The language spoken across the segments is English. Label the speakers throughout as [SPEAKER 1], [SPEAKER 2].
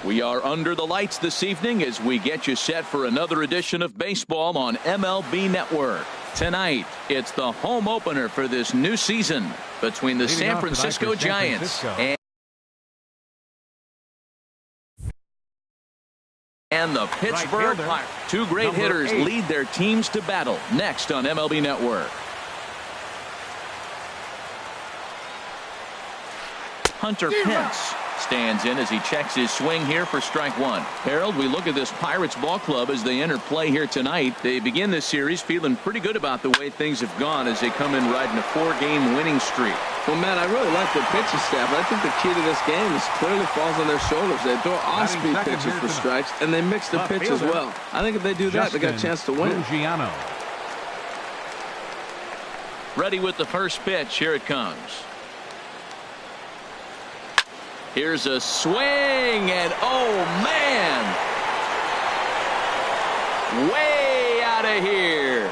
[SPEAKER 1] We are under the lights this evening as we get you set for another edition of baseball on MLB Network. Tonight, it's the home opener for this new season between the San Francisco Giants and the Pittsburgh Pirates. Two great hitters lead their teams to battle next on MLB Network. Hunter Pence stands in as he checks his swing here for strike one. Harold, we look at this Pirates ball club as they enter play here tonight. They begin this series feeling pretty good about the way things have gone as they come in riding a 4-game winning streak.
[SPEAKER 2] Well, Matt, I really like their pitching staff. I think the key to this game is clearly falls on their shoulders. They throw off-speed pitches for strikes, and they mix the pitch as well. I think if they do that, they got a chance to win.
[SPEAKER 1] Ready with the first pitch. Here it comes. Here's a swing, and oh man, way out of here.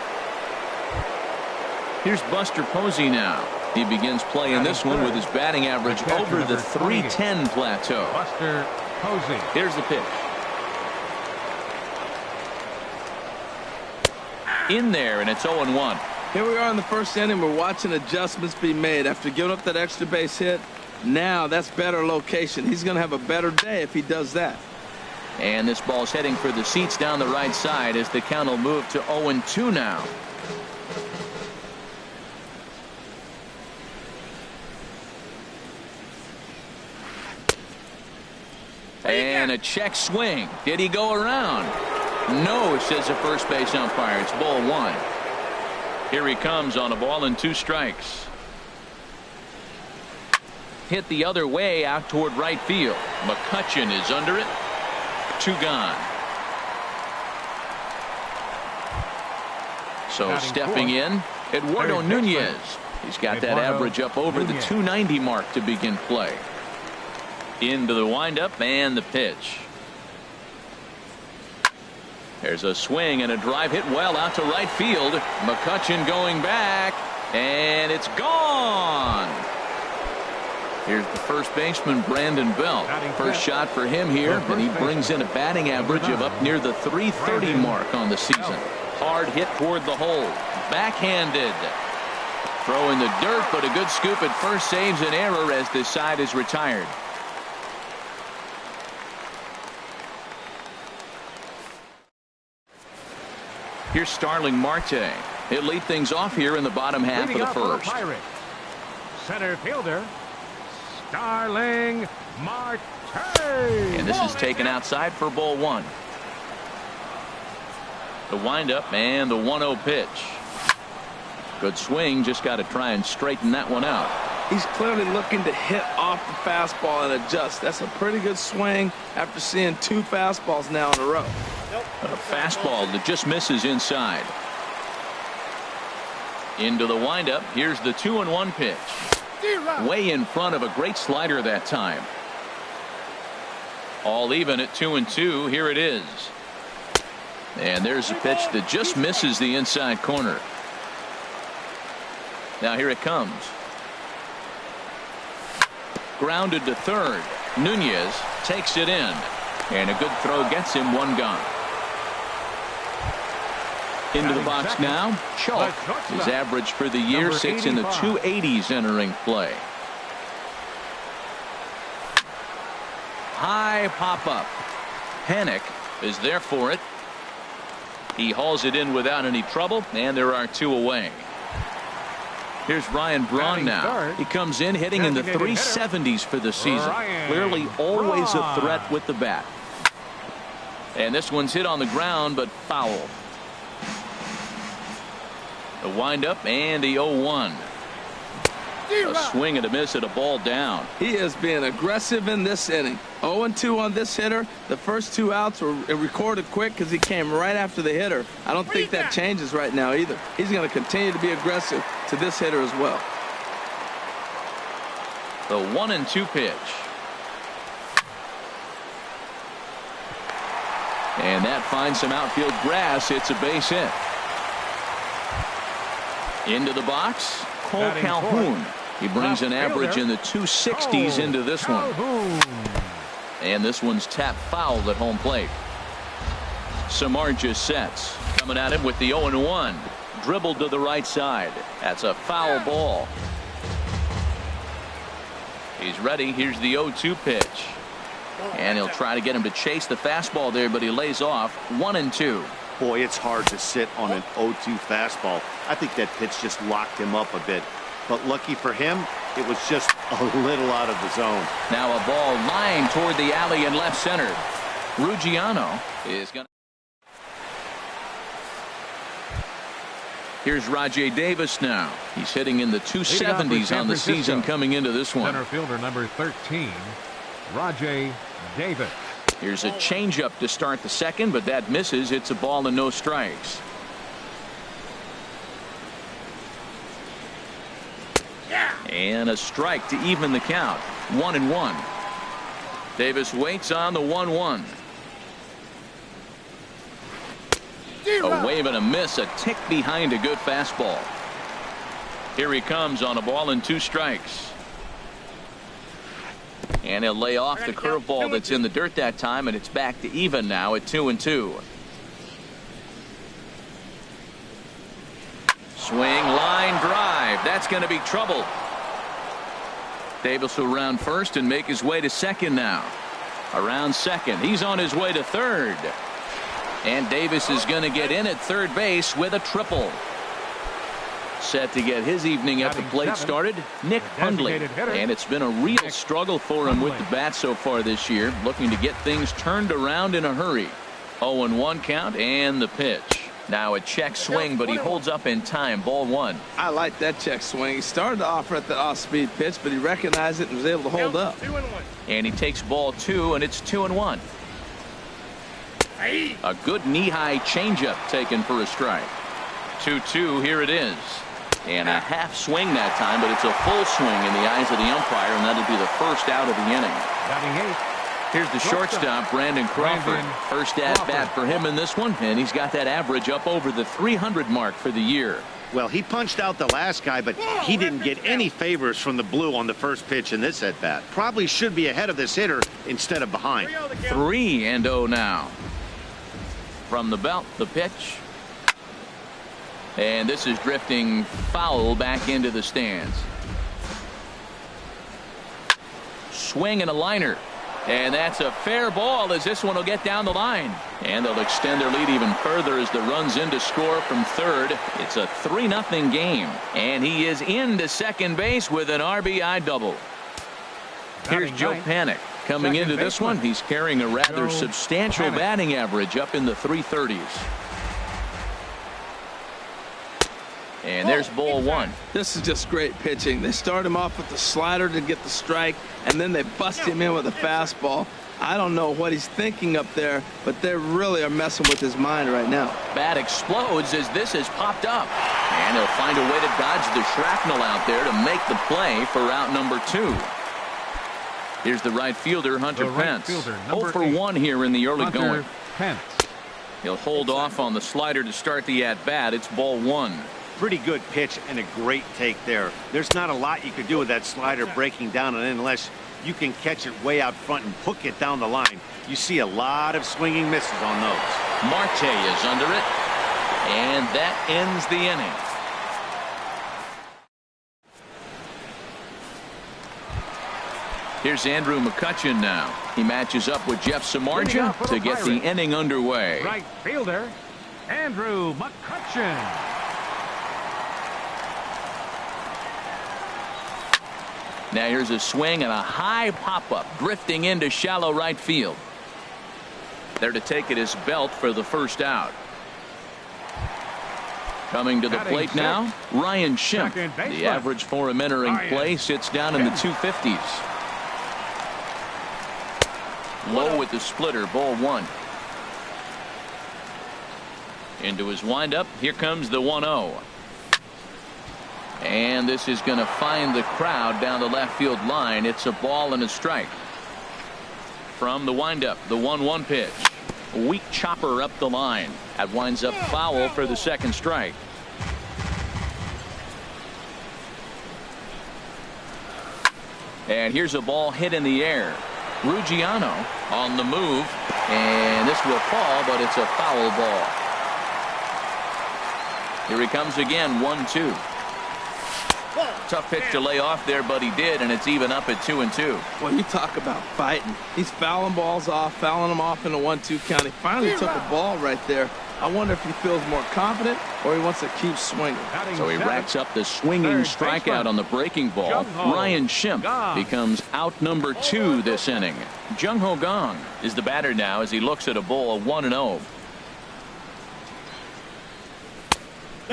[SPEAKER 1] Here's Buster Posey now. He begins playing this one with his batting average over the .310 plateau.
[SPEAKER 3] Buster Posey.
[SPEAKER 1] Here's the pitch. In there, and it's 0-1.
[SPEAKER 2] Here we are in the first inning. We're watching adjustments be made after giving up that extra base hit. Now that's better location. He's going to have a better day if he does that.
[SPEAKER 1] And this ball's heading for the seats down the right side as the count will move to 0-2 now. And a check swing. Did he go around? No, says the first base umpire. It's ball one. Here he comes on a ball and 2 strikes. Hit the other way out toward right field. McCutchen is under it. 2 gone. So stepping in, Eduardo Nunez. He's got that average up over the .290 mark to begin play. Into the windup and the pitch. There's a swing and a drive hit well out to right field. McCutchen going back, and it's gone. Here's the first baseman, Brandon Belt. First shot for him here, and he brings in a batting average of up near the .330 mark on the season. Hard hit toward the hole. Backhanded. Throw in the dirt, but a good scoop at first saves an error as this side is retired. Here's Starling Marte. He'll lead things off here in the bottom half of the first.
[SPEAKER 3] Center fielder, Starling Marte.
[SPEAKER 1] And this is taken outside for ball one. The windup and the 1-0 pitch. Good swing. Just got to try and straighten that one out.
[SPEAKER 2] He's clearly looking to hit off off the fastball and adjust. That's a pretty good swing after seeing 2 fastballs now in a row.
[SPEAKER 1] A fastball that just misses inside. Into the windup. Here's the 2-1 pitch. Way in front of a great slider that time. All even at 2-2. Here it is. And there's a pitch that just misses the inside corner. Now here it comes. Grounded to third. Nunez takes it in. And a good throw gets him 1 gone. Into the box now. Chalk. His average for the year, 6 in the 280s entering play. High pop up. Panik is there for it. He hauls it in without any trouble, and there are 2 away. Here's Ryan Braun now. He comes in hitting in the 370s for the season. Clearly always a threat with the bat. And this one's hit on the ground, but foul. The windup and the 0-1. A swing and a miss at a ball down.
[SPEAKER 2] He is being aggressive in this inning. 0-2 on this hitter. The first 2 outs were recorded quick because he came right after the hitter. I don't think that changes right now either. He's going to continue to be aggressive to this hitter as well.
[SPEAKER 1] The 1-2 pitch. And that finds some outfield grass. It's a base hit. Into the box. Cole Calhoun. He brings an average in the 260s into this one. And this one's tapped foul at home plate. Samardzija sets. Coming at him with the 0-1. Dribbled to the right side. That's a foul ball. He's ready. Here's the 0-2 pitch. And he'll try to get him to chase the fastball there, but he lays off. 1-2.
[SPEAKER 4] Boy, it's hard to sit on an 0-2 fastball. I think that pitch just locked him up a bit. But lucky for him, it was just a little out of the zone.
[SPEAKER 1] Now a ball lined toward the alley in left center. Ruggiano is going to. Here's Rajai Davis now. He's hitting in the 270s on the season coming into this one.
[SPEAKER 3] Center fielder number 13, Rajai Davis.
[SPEAKER 1] Here's a changeup to start the second, but that misses. It's a ball and no strikes. And a strike to even the count. 1-1. Davis waits on the 1-1. A wave and a miss, a tick behind a good fastball. Here he comes on a ball and 2 strikes. And he'll lay off the curveball that's in the dirt that time, and it's back to even now at 2-2. Swing, line drive. That's going to be trouble. Davis will round first and make his way to second now. Around second. He's on his way to third. And Davis is going to get in at third base with a triple. Set to get his evening at the plate started, Nick Hundley. And it's been a real struggle for him with the bat so far this year, looking to get things turned around in a hurry. 0-1 count and the pitch. Now a check swing, but he holds up in time. Ball 1.
[SPEAKER 2] I like that check swing. He started to offer at the off-speed pitch, but he recognized it and was able to hold up.
[SPEAKER 1] And he takes ball 2, and it's 2-1. A good knee-high changeup taken for a strike. 2-2. Here it is. And a half swing that time, but it's a full swing in the eyes of the umpire, and that'll be the first out of the inning.
[SPEAKER 3] Batting 8.
[SPEAKER 1] Here's the shortstop, Brandon Crawford. First at bat for him in this one, and he's got that average up over the 300 mark for the year.
[SPEAKER 4] Well, he punched out the last guy, but he didn't get any favors from the blue on the first pitch in this at bat. Probably should be ahead of this hitter instead of behind.
[SPEAKER 1] 3-0 now. From the belt, the pitch. And this is drifting foul back into the stands. Swing and a liner. And that's a fair ball as this one will get down the line. And they'll extend their lead even further as the run's in to score from third. It's a 3-0 game. And he is into second base with an RBI double. Here's Joe Panik. Coming into this one, he's carrying a rather substantial batting average up in the 330s. And there's ball one.
[SPEAKER 2] This is just great pitching. They start him off with the slider to get the strike, and then they bust him in with a fastball. I don't know what he's thinking up there, but they really are messing with his mind right now.
[SPEAKER 1] Bat explodes as this has popped up. And he'll find a way to dodge the shrapnel out there to make the play for out number 2. Here's the right fielder, Hunter Pence. 0 for 1 here in the early going.
[SPEAKER 3] Pence.
[SPEAKER 1] He'll hold off on the slider to start the at-bat. It's ball 1.
[SPEAKER 4] Pretty good pitch and a great take there. There's not a lot you could do with that slider breaking down and in unless you can catch it way out front and hook it down the line. You see a lot of swinging misses on those.
[SPEAKER 1] Marte is under it, and that ends the inning. Here's Andrew McCutchen now. He matches up with Jeff Samardzija to get the inning underway.
[SPEAKER 3] Right fielder, Andrew McCutchen.
[SPEAKER 1] Now here's a swing and a high pop-up drifting into shallow right field. There to take it is Belt for the first out. Coming to the plate now, Ryan Schimpf. The average for him entering play sits down in the 250s. Low with the splitter, ball 1. Into his windup, here comes the 1-0. And this is going to find the crowd down the left field line. It's a ball and a strike. From the windup, the 1-1 pitch. A weak chopper up the line. That winds up foul for the second strike. And here's a ball hit in the air. Ruggiano on the move. And this will fall, but it's a foul ball. Here he comes again, 1-2. Tough pitch to lay off there, but he did, and it's even up at 2-2.
[SPEAKER 2] Well, you talk about fighting. He's fouling balls off, fouling them off in a 1-2 count. He finally took a ball right there. I wonder if he feels more confident or he wants to keep swinging.
[SPEAKER 1] So he racks up the swinging strikeout on the breaking ball. Ryan Schimpf becomes out number 2 this inning. Jung Ho Kang is the batter now as he looks at a ball 1-0.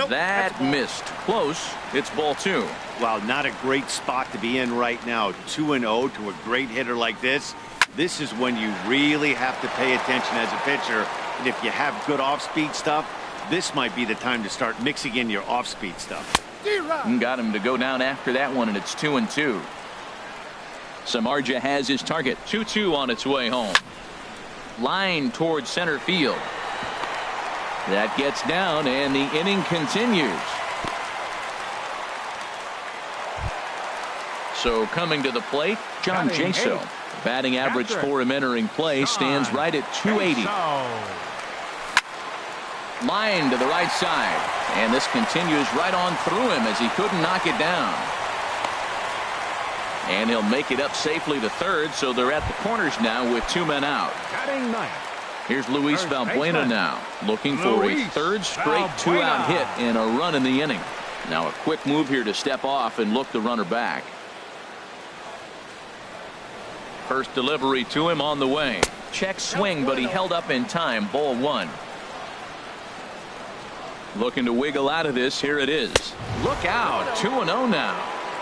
[SPEAKER 1] That missed. Close. It's ball 2.
[SPEAKER 4] Wow, not a great spot to be in right now. 2-0 to a great hitter like this. This is when you really have to pay attention as a pitcher. And if you have good off-speed stuff, this might be the time to start mixing in your off-speed stuff.
[SPEAKER 1] Got him to go down after that one, and it's 2-2. Samardzija has his target. 2-2 on its way home. Line towards center field. That gets down, and the inning continues. So coming to the plate, John Jaso. Batting average for him entering play stands right at 280. Line to the right side, and this continues right on through him as he couldn't knock it down. And he'll make it up safely to third, so they're at the corners now with 2 men out. Here's Luis Valbuena now, looking for a third straight 2-out hit and a run in the inning. Now a quick move here to step off and look the runner back. First delivery to him on the way. Check swing, but he held up in time. Ball 1. Looking to wiggle out of this. Here it is. Look out. 2-0 now.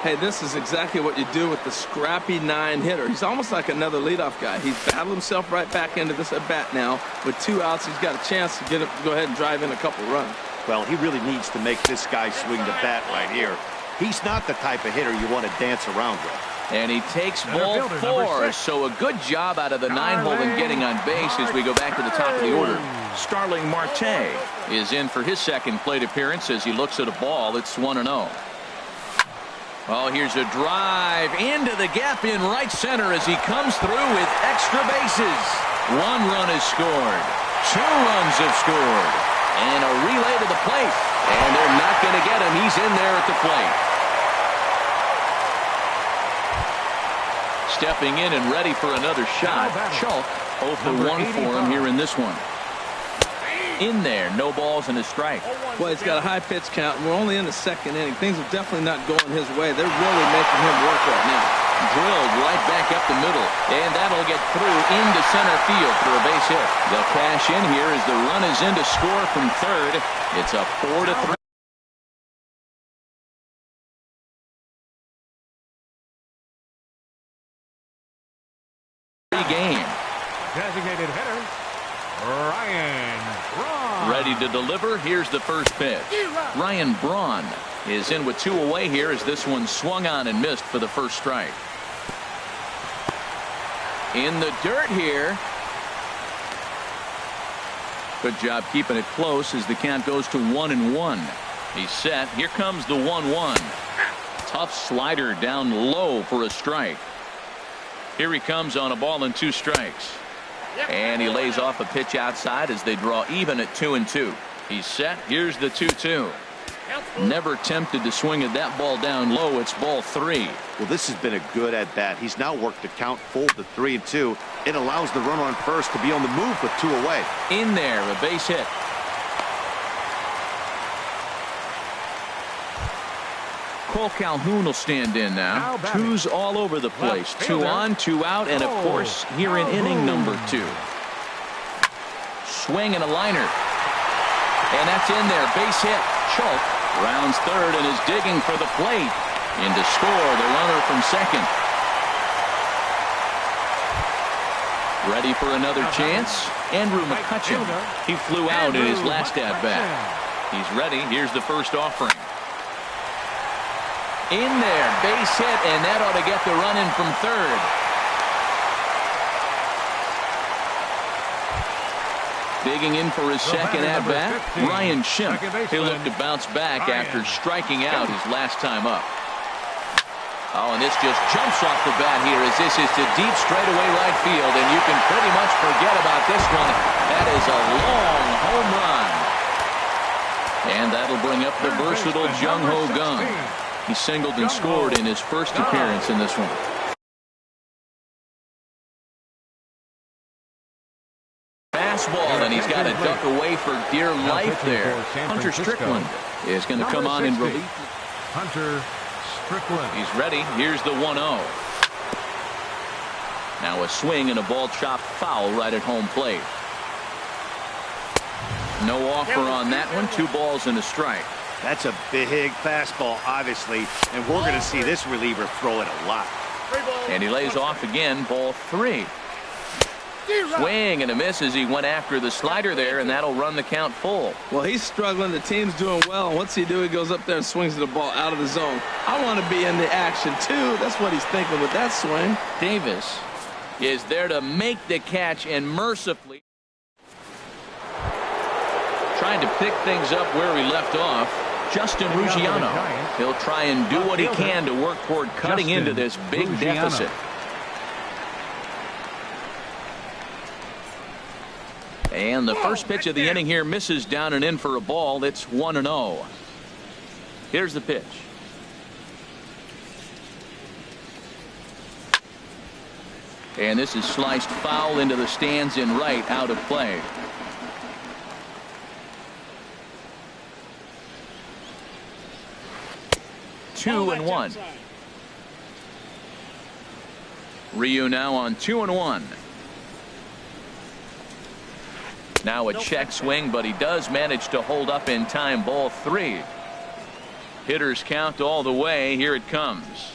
[SPEAKER 2] Hey, this is exactly what you do with the scrappy 9 hitter. He's almost like another leadoff guy. He's battled himself right back into this at bat now. With 2 outs, he's got a chance to get go ahead and drive in a couple runs.
[SPEAKER 4] Well, he really needs to make this guy swing the bat right here. He's not the type of hitter you want to dance around with.
[SPEAKER 1] And he takes ball 4. So a good job out of the 9-hole in getting on base as we go back to the top of the order. Starling Marte is in for his second plate appearance as he looks at a ball. It's 1-0. Oh, here's a drive into the gap in right center as he comes through with extra bases. 1 run is scored. 2 runs have scored. And a relay to the plate. And they're not going to get him. He's in there at the plate. Stepping in and ready for another shot. Schulk 0 for 1 for him here in this one. In there, no balls and a strike.
[SPEAKER 2] Well, he's got a high pitch count, and we're only in the second inning. Things are definitely not going his way. They're really making him work right now.
[SPEAKER 1] Drilled right back up the middle, and that'll get through into center field for a base hit. They'll cash in here as the run is in to score from third. It's a 4-3.
[SPEAKER 3] designated hitter, Ryan Braun.
[SPEAKER 1] Ready to deliver. Here's the first pitch. Ryan Braun is in with 2 away here as this one swung on and missed for the first strike. In the dirt here. Good job keeping it close as the count goes to 1-1. He's set. Here comes the 1-1. Tough slider down low for a strike. Here he comes on a ball and 2 strikes. And he lays off a pitch outside as they draw even at 2-2. He's set. Here's the 2-2. Never tempted to swing at that ball down low. It's ball 3.
[SPEAKER 4] Well, this has been a good at bat. He's now worked the count full to 3-2. It allows the runner on first to be on the move with 2 away.
[SPEAKER 1] In there, a base hit. Cole Calhoun will stand in now. 2's all over the place. 2 on, 2 out, and of course here in inning number 2. Swing and a liner. And that's in there. Base hit. Schulk rounds third and is digging for the plate. In to score the runner from second. Ready for another chance. Andrew McCutchen. He flew out in his last at bat. He's ready. Here's the first offering. In there, base hit, and that ought to get the run in from third. Digging in for his second at bat, Ryan Schimpf. He'll look to bounce back after striking out his last time up. Oh, and this just jumps off the bat here as this is to deep straightaway right field, and you can pretty much forget about this one. That is a long home run. And that'll bring up the versatile Jung-Ho Kang. He singled and scored in his first appearance in this one. Fastball, and he's got to duck away for dear life there. Hunter Strickland is going to come on in relief.
[SPEAKER 3] Hunter Strickland.
[SPEAKER 1] He's ready. Here's the 1-0. Now a swing and a ball chopped foul right at home plate. No offer on that one. 2 balls and a strike.
[SPEAKER 4] That's a big fastball, obviously, and we're going to see this reliever throw it a lot.
[SPEAKER 1] And he lays off again, ball 3. Swing and a miss as he went after the slider there, and that'll run the count full.
[SPEAKER 2] Well, he's struggling. The team's doing well. And what's he do? He goes up there and swings the ball out of the zone. I want to be in the action, too. That's what he's thinking with that swing.
[SPEAKER 1] Davis is there to make the catch, and mercifully trying to pick things up where he left off. Justin Ruggiano. He'll try and do what he can to work toward cutting into this big deficit. And the first pitch of the inning here misses down and in for a ball. It's 1-0. Here's the pitch. And this is sliced foul into the stands in right, out of play. Two and 1. Ryu now on 2-1. Now a check swing, but he does manage to hold up in time. Ball 3. Hitters count all the way. Here it comes.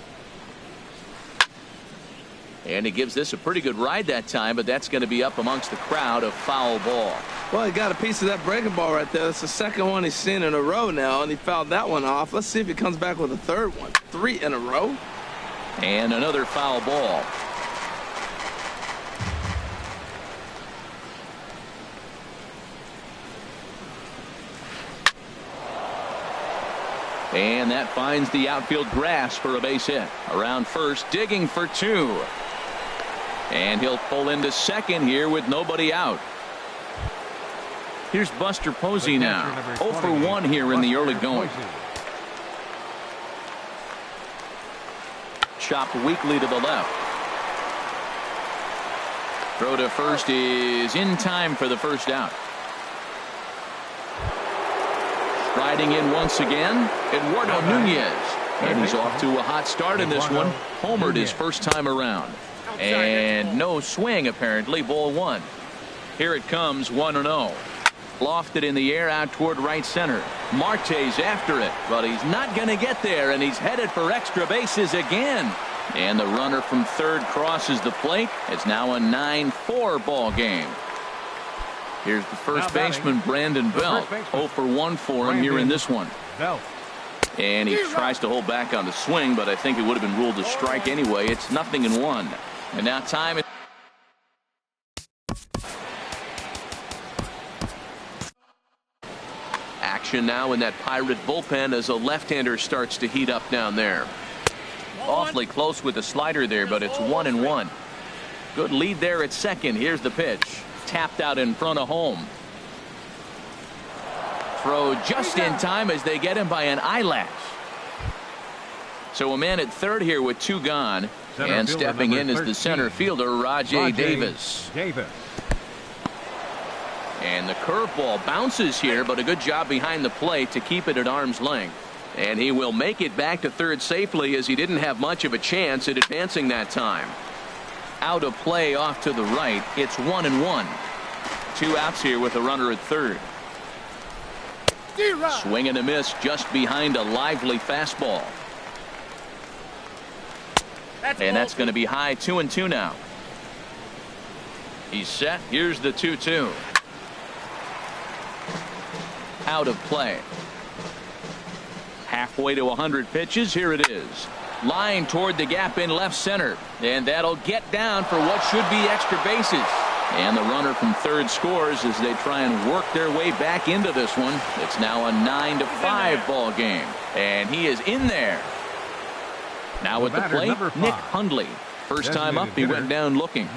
[SPEAKER 1] And he gives this a pretty good ride that time, but that's going to be up amongst the crowd. A foul ball.
[SPEAKER 2] Well, he got a piece of that breaking ball right there. That's the second one he's seen in a row now, and he fouled that one off. Let's see if he comes back with a third one. 3 in a row.
[SPEAKER 1] And another foul ball. And that finds the outfield grass for a base hit. Around first, digging for 2. And he'll pull into second here with nobody out. Here's Buster Posey now. 0 for 1 here in the early going. Chopped weakly to the left. Throw to first is in time for the first out. Riding in once again, Eduardo Nunez. And he's off to a hot start in this one. Homered his first time around. And no swing apparently. Ball 1. Here it comes, 1-0. Lofted in the air out toward right center. Marte's after it, but he's not going to get there, and he's headed for extra bases again. And the runner from third crosses the plate. It's now a 9-4 ball game. Here's the first baseman, Brandon Belt. 0 for 1 for him here in this one.
[SPEAKER 3] Belt.
[SPEAKER 1] And he tries to hold back on the swing, but I think it would have been ruled a strike anyway. It's 0-1. And now time. Action now in that Pirate bullpen as a left-hander starts to heat up down there. Awfully close with the slider there, but it's 1-1. Good lead there at second. Here's the pitch. Tapped out in front of home. Throw just in time as they get him by an eyelash. So a man at third here with 2 gone. And stepping in is the center fielder, Rajai Davis. And the curveball bounces here, but a good job behind the plate to keep it at arm's length. And he will make it back to third safely, as he didn't have much of a chance at advancing that time. Out of play off to the right. It's 1-1. 2 outs here with a runner at third. Swing and a miss just behind a lively fastball. And that's going to be high. 2-2 now. He's set. Here's the 2-2. Out of play. Halfway to 100 pitches. Here it is. Line toward the gap in left center. And that'll get down for what should be extra bases. And the runner from third scores as they try and work their way back into this one. It's now a 9-5 ball game. And he is in there. Now at the plate, Nick Hundley. First time up, he went down looking.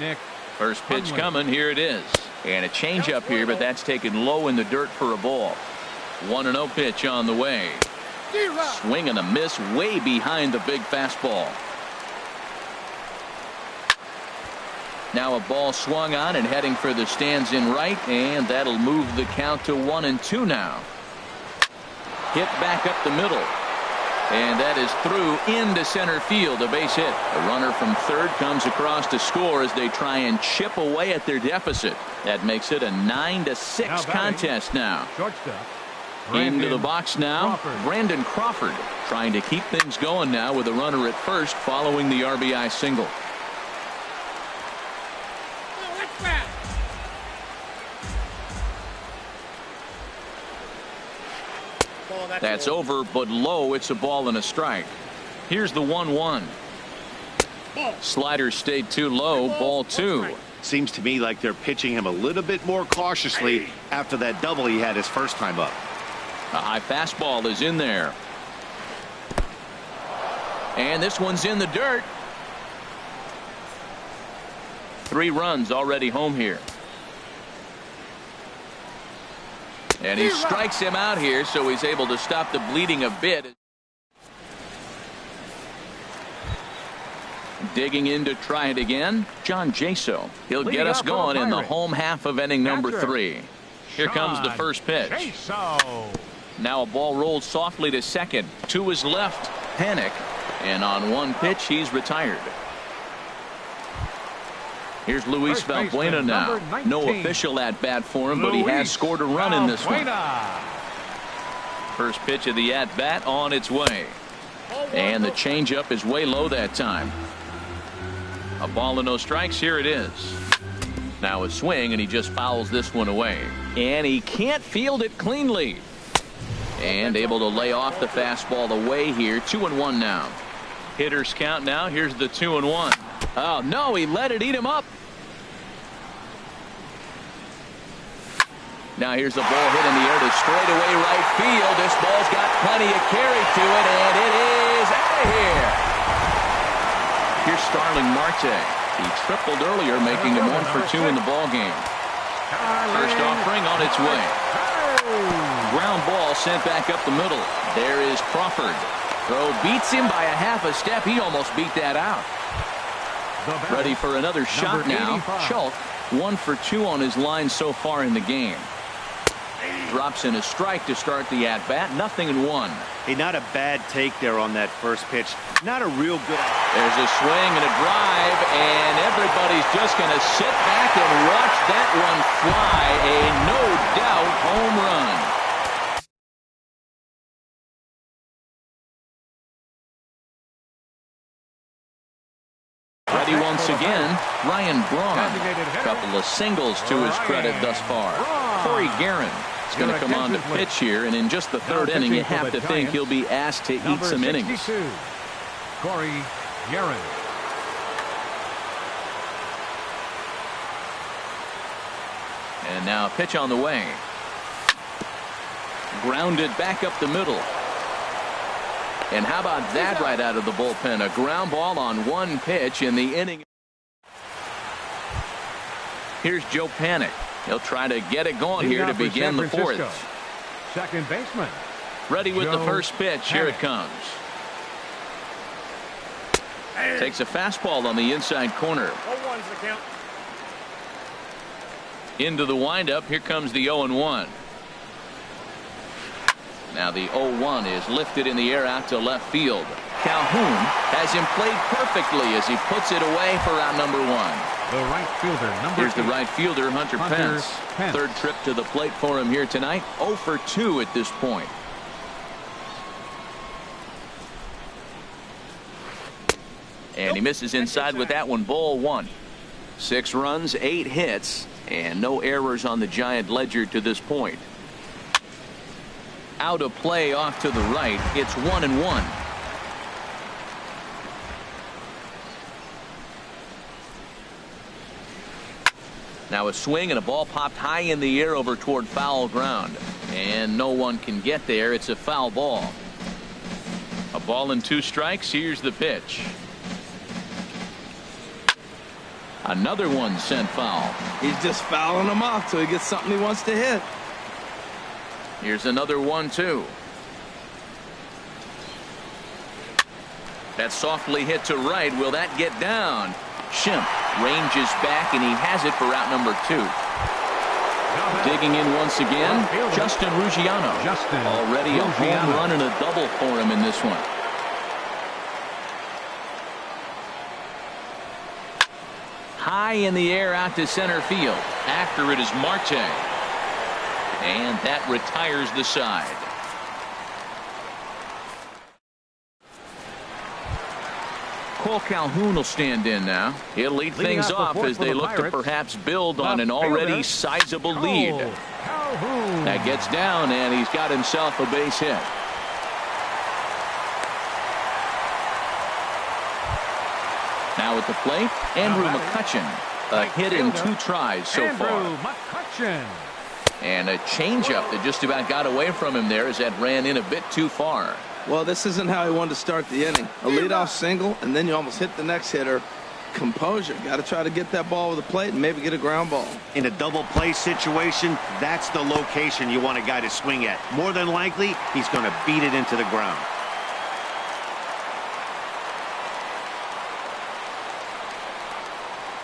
[SPEAKER 1] First pitch coming. Here it is. And a changeup here, but that's taken low in the dirt for a ball. 1-0 pitch on the way. Swing and a miss way behind the big fastball. Now a ball swung on and heading for the stands in right, and that'll move the count to 1-2 now. Hit back up the middle. And that is through into center field, a base hit. A runner from third comes across to score as they try and chip away at their deficit. That makes it a 9-6 contest now.
[SPEAKER 3] Shortstop.
[SPEAKER 1] Into the box now, Brandon Crawford trying to keep things going now with a runner at first following the RBI single. That's over, but low. It's a ball and a strike. Here's the 1-1. Slider stayed too low. Ball 2.
[SPEAKER 4] Seems to me like they're pitching him a little bit more cautiously after that double he had his first time up.
[SPEAKER 1] A high fastball is in there. And this one's in the dirt. 3 runs already home here. And he strikes him out here, so he's able to stop the bleeding a bit. Digging in to try it again, John Jaso. He'll get us going in the home half of inning number 3. Here comes the first pitch. Now a ball rolled softly to second. To his left, Panic. And on one pitch, he's retired. Here's Luis Valbuena now. No official at-bat for him, but he has scored a run in this one. First pitch of the at-bat on its way. And the changeup is way low that time. A ball and no strikes. Here it is. Now a swing, and he just fouls this one away. And he can't field it cleanly. And able to lay off the fastball away here. 2-1 now. Hitters count now. Here's the 2-1. Oh, no, he let it eat him up. Now here's a ball hit in the air to straightaway right field. This ball's got plenty of carry to it, and it is out of here. Here's Starling Marte. He tripled earlier, making him 1 for 2 in the ball game. First offering on its way. Ground ball sent back up the middle. There is Crawford. Throw beats him by a half a step. He almost beat that out. Ready for another shot now. Schulk, 1 for 2 on his line so far in the game. Drops in a strike to start the at-bat. 0-1.
[SPEAKER 4] Hey, not a bad take there on that first pitch. Not a real good.
[SPEAKER 1] There's a swing and a drive, and everybody's just going to sit back and watch that one fly. A no-doubt home run. Ready once again, Ryan Braun. A couple of singles to his credit thus far. Corey Guerin is going to come on to pitch here, and in just the third inning, you have to think he'll be asked to eat some innings.
[SPEAKER 3] Corey Guerin.
[SPEAKER 1] And now a pitch on the way. Grounded back up the middle. And how about that right out of the bullpen? A ground ball on one pitch in the inning. Here's Joe Panik. He'll try to get it going here to begin the fourth.
[SPEAKER 3] Second baseman.
[SPEAKER 1] Ready with the first pitch. Here it comes. Takes a fastball on the inside corner.
[SPEAKER 5] 0-1's the count.
[SPEAKER 1] Into the windup. Here comes the 0-1. Now the 0-1 is lifted in the air out to left field. Calhoun has him played perfectly as he puts it away for out number one.
[SPEAKER 3] The right fielder, number
[SPEAKER 1] Here's the
[SPEAKER 3] 8.
[SPEAKER 1] right fielder, Hunter Pence. Third trip to the plate for him here tonight. 0 for 2 at this point. And he misses inside with that one. Ball one. 6 runs, 8 hits, and no errors on the Giant ledger to this point. Out of play off to the right. It's 1-1. Now a swing and a ball popped high in the air over toward foul ground. And no one can get there. It's a foul ball. A ball and 2 strikes. Here's the pitch. Another one sent foul.
[SPEAKER 2] He's just fouling them off till he gets something he wants to hit.
[SPEAKER 1] Here's another 1-2. That's softly hit to right. Will that get down? Schimpf ranges back, and he has it for out number 2. Digging in once again, Justin Ruggiano. Already a home run and a double for him in this one. High in the air out to center field. After it is Marte. And that retires the side. Cole Calhoun will stand in now. He'll lead things off as they look to perhaps build on an already sizable lead. That gets down, and he's got himself a base hit. Now at the plate, Andrew McCutchen. A hit in 2 tries so far. And a changeup that just about got away from him there as that ran in a bit too far.
[SPEAKER 2] Well, this isn't how he wanted to start the inning. A leadoff single, and then you almost hit the next hitter. Composure. Got to try to get that ball with the plate and maybe get a ground ball.
[SPEAKER 4] In a double play situation, that's the location you want a guy to swing at. More than likely, he's going to beat it into the ground.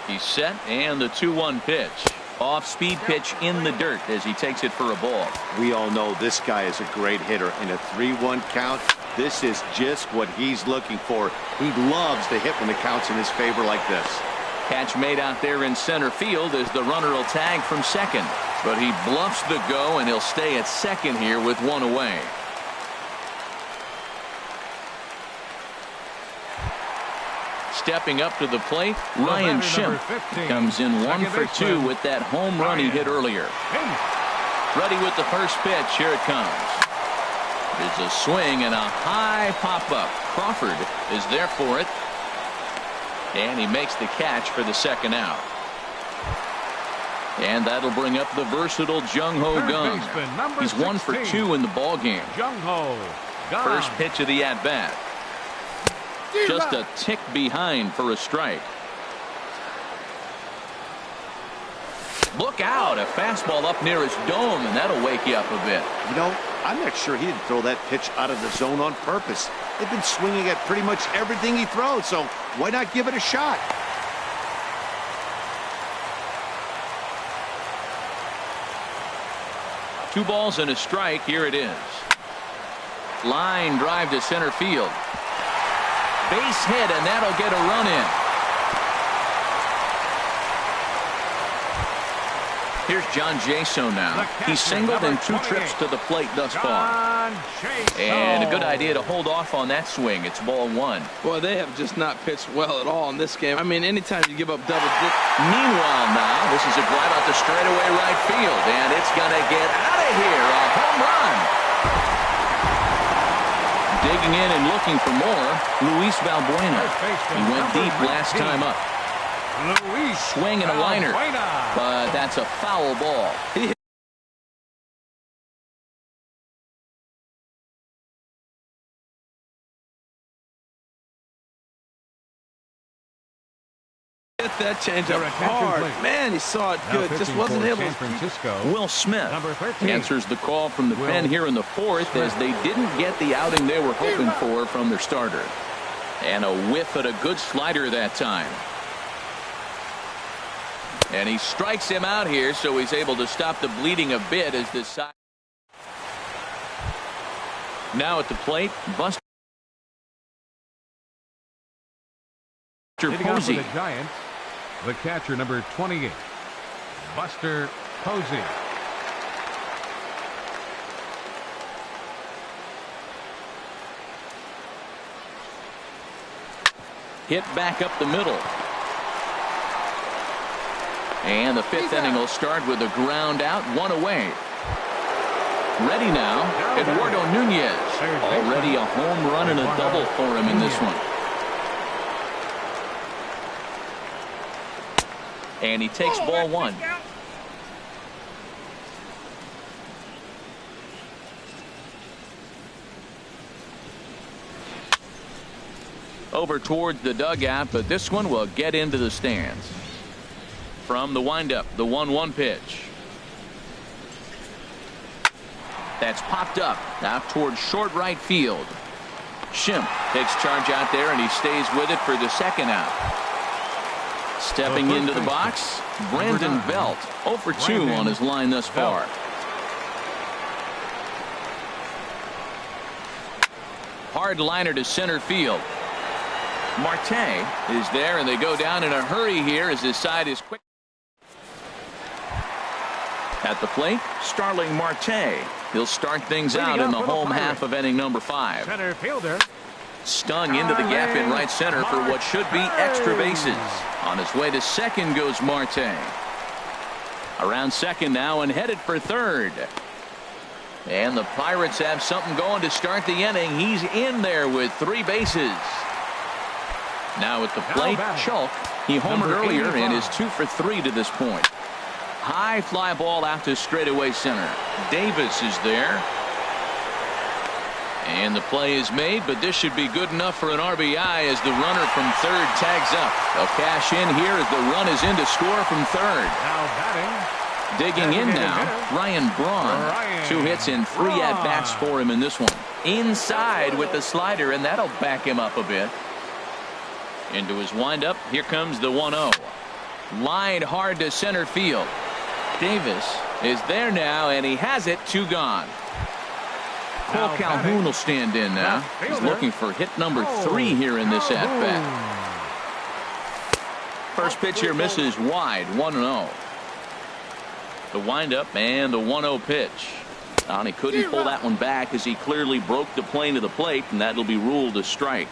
[SPEAKER 1] He's set, and the 2-1 pitch. Off-speed pitch in the dirt as he takes it for a ball.
[SPEAKER 4] We all know this guy is a great hitter. In a 3-1 count, this is just what he's looking for. He loves to hit when the count's in his favor like this.
[SPEAKER 1] Catch made out there in center field as the runner will tag from second. But he bluffs the go, and he'll stay at second here with 1 away. Stepping up to the plate, Ryan Schimpf comes in 1 for 2 with that home run he hit earlier. Ready with the first pitch. Here it comes. There's a swing and a high pop-up. Crawford is there for it. And he makes the catch for the second out. And that'll bring up the versatile Jung Ho Kang. He's 1 for 2 in the ball game. First pitch of the at-bat. Just a tick behind for a strike. Look out, a fastball up near his dome, and that'll wake you up a bit.
[SPEAKER 4] You know, I'm not sure he didn't throw that pitch out of the zone on purpose. They've been swinging at pretty much everything he throws, so why not give it a shot?
[SPEAKER 1] Two balls and a strike. Here it is. Line drive to center field. Base hit, and that'll get a run in. Here's John Jaso now. He's singled in 2 trips to the plate thus far. And a good idea to hold off on that swing. It's ball 1.
[SPEAKER 2] Boy, they have just not pitched well at all in this game. I mean, anytime you give up double digits.
[SPEAKER 1] Meanwhile now, this is a drive out to straightaway right field. And it's going to get out of here. A home run. Digging in and looking for more, Luis Valbuena. He went deep last time up. Swing and a liner, but that's a foul ball.
[SPEAKER 2] Hit that changeup hard. Man, he saw it good. Just wasn't able to.
[SPEAKER 1] Will Smith answers the call from the pen here in the 4th as they didn't get the outing they were hoping for from their starter. And a whiff at a good slider that time. And he strikes him out here, so he's able to stop the bleeding a bit as this side. Now at the plate, Buster Posey.
[SPEAKER 3] The Giants, the catcher number 28, Buster Posey.
[SPEAKER 1] Hit back up the middle. And the 5th inning will start with a ground out, 1 away. Ready now, Eduardo Nunez. Already a home run and a double for him in this one. And he takes ball 1. Over towards the dugout, but this one will get into the stands. From the windup, the 1-1 pitch. That's popped up out towards short right field. Schimpf takes charge out there, and he stays with it for the 2nd out. Stepping into the box, Brandon Belt, 0 for 2 on his line thus far. Hard liner to center field. Marte is there, and they go down in a hurry here as his side is quick. At the plate, Starling Marte. He'll start things out in the home half of inning number 5.
[SPEAKER 3] Center fielder.
[SPEAKER 1] Stung into the gap in right center for what should be extra bases. On his way to second goes Marte. Around second now and headed for third. And the Pirates have something going to start the inning. He's in there with 3 bases. Now at the plate, Schulk. He homered earlier and is 2 for 3 to this point. High fly ball out to straightaway center. Davis is there. And the play is made, but this should be good enough for an RBI as the runner from third tags up. A cash in here as the run is in to score from third.
[SPEAKER 3] Now batting.
[SPEAKER 1] Digging in now, Ryan Braun. 2 hits and 3 at-bats for him in this one. Inside with the slider, and that'll back him up a bit. Into his windup, here comes the 1-0. Lined hard to center field. Davis is there now, and he has it. 2 gone. Cole Calhoun will stand in now. He's looking for hit number 3 here in this at-bat. First pitch here misses wide, 1-0. The windup and the 1-0 pitch. And he couldn't pull that one back as he clearly broke the plane of the plate, and that'll be ruled a strike.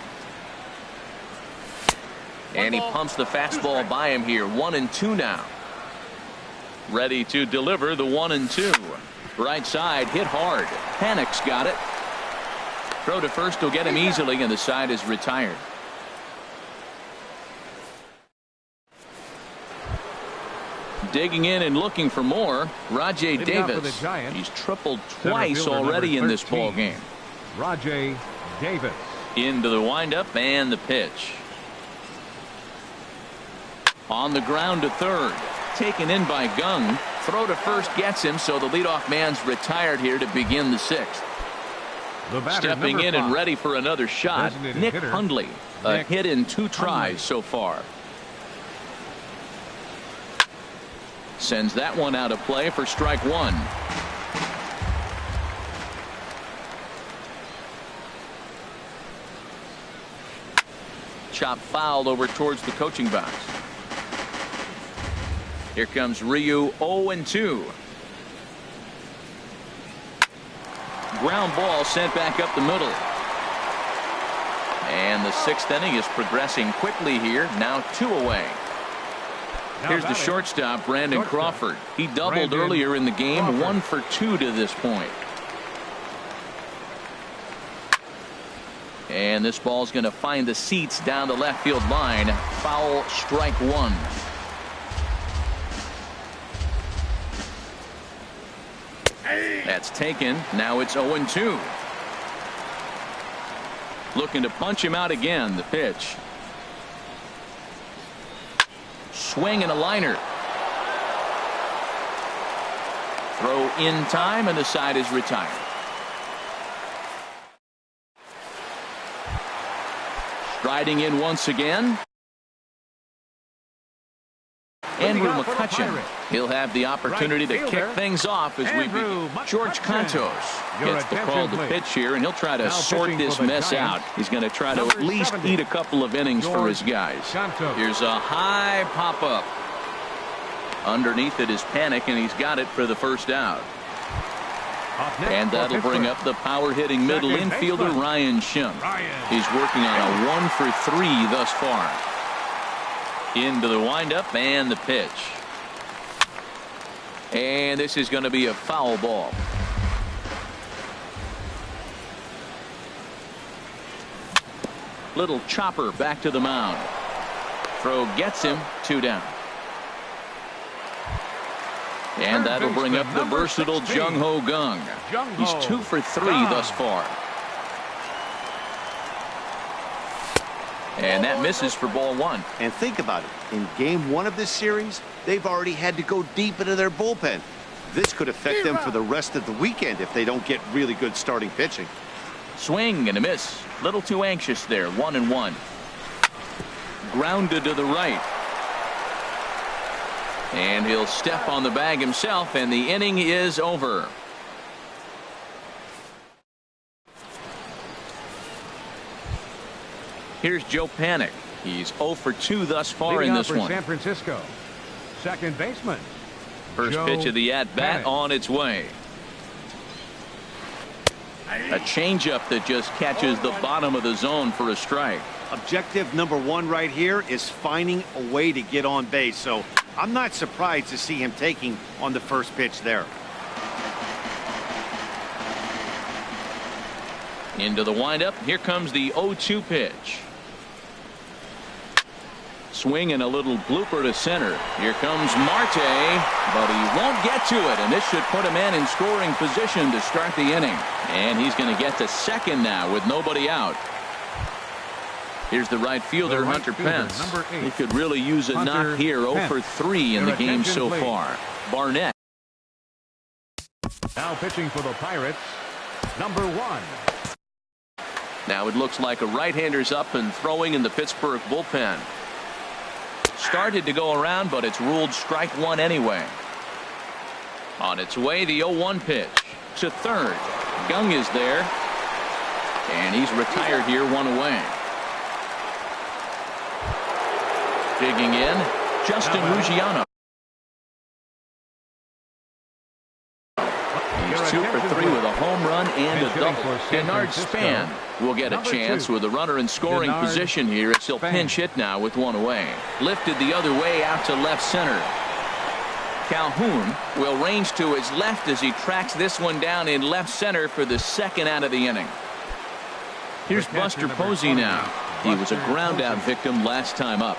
[SPEAKER 1] And he pumps the fastball by him here. 1-2 now. Ready to deliver the 1-2. Right side hit hard. Panik's got it. Throw to first will get him easily, and the side is retired. Digging in and looking for more, Rajai Davis. He's tripled twice already in this ball game.
[SPEAKER 3] Rajai Davis.
[SPEAKER 1] Into the windup and the pitch. On the ground to third. Taken in by Gung. Throw to first gets him, so the leadoff man's retired here to begin the 6th. Stepping in and ready for another shot, Nick Hundley. A hit in 2 tries so far. Sends that one out of play for strike 1. Chop fouled over towards the coaching box. Here comes Ryu, 0-2. Ground ball sent back up the middle. And the 6th inning is progressing quickly here. Now 2 away. Here's the shortstop, Brandon Crawford. He doubled earlier in the game, 1 for 2 to this point. And this ball's going to find the seats down the left field line. Foul, strike 1. That's taken. Now it's 0-2. Looking to punch him out again. The pitch. Swing and a liner. Throw in time, and the side is retired. Striding in once again. Andrew McCutchen. He'll have the opportunity to kick things off as we begin. George Cantos gets the call to pitch here, and he'll try to sort this mess out. He's going to try to at least eat a couple of innings for his guys. Here's a high pop-up. Underneath it is Panic, and he's got it for the first out. And that'll bring up the power-hitting middle infielder, Ryan Schimpf. He's working on a 1 for 3 thus far. Into the windup and the pitch. And this is going to be a foul ball. Little chopper back to the mound. Throw gets him, 2 down. And that'll bring up the versatile Jung Ho Kang. He's 2 for 3 thus far. And that misses for ball 1.
[SPEAKER 4] And think about it. In game 1 of this series, they've already had to go deep into their bullpen. This could affect them for the rest of the weekend if they don't get really good starting pitching.
[SPEAKER 1] Swing and a miss. Little too anxious there. 1-1. Grounded to the right. And he'll step on the bag himself, and the inning is over. Here's Joe Panic. He's 0 for 2 thus far in this one.
[SPEAKER 3] San Francisco, second baseman.
[SPEAKER 1] First pitch of the at-bat on its way. A changeup that just catches the bottom of the zone for a strike.
[SPEAKER 4] Objective number 1 right here is finding a way to get on base. So I'm not surprised to see him taking on the first pitch there.
[SPEAKER 1] Into the windup. Here comes the 0-2 pitch. Swing and a little blooper to center. Here comes Marte, but he won't get to it, and this should put a man in scoring position to start the inning. And he's going to get to second now with nobody out. Here's the right fielder, Hunter Pence. He could really use a knock here. 0 for 3 in the game so far. Barnett.
[SPEAKER 3] Now pitching for the Pirates, number 1.
[SPEAKER 1] Now it looks like a right-hander's up and throwing in the Pittsburgh bullpen. Started to go around, but it's ruled strike 1 anyway. On its way, the 0-1 pitch to third. Kang is there, and he's retired here, 1 away. Digging in, Justin Ruggiano. He's 2 for 3 with a home run and a double. Denard Span will get a chance with a runner in scoring position here as he'll pinch hit now with 1 away. Lifted the other way out to left center. Calhoun will range to his left as he tracks this one down in left center for the second out of the inning. Here's Buster Posey now. He was a ground out victim last time up.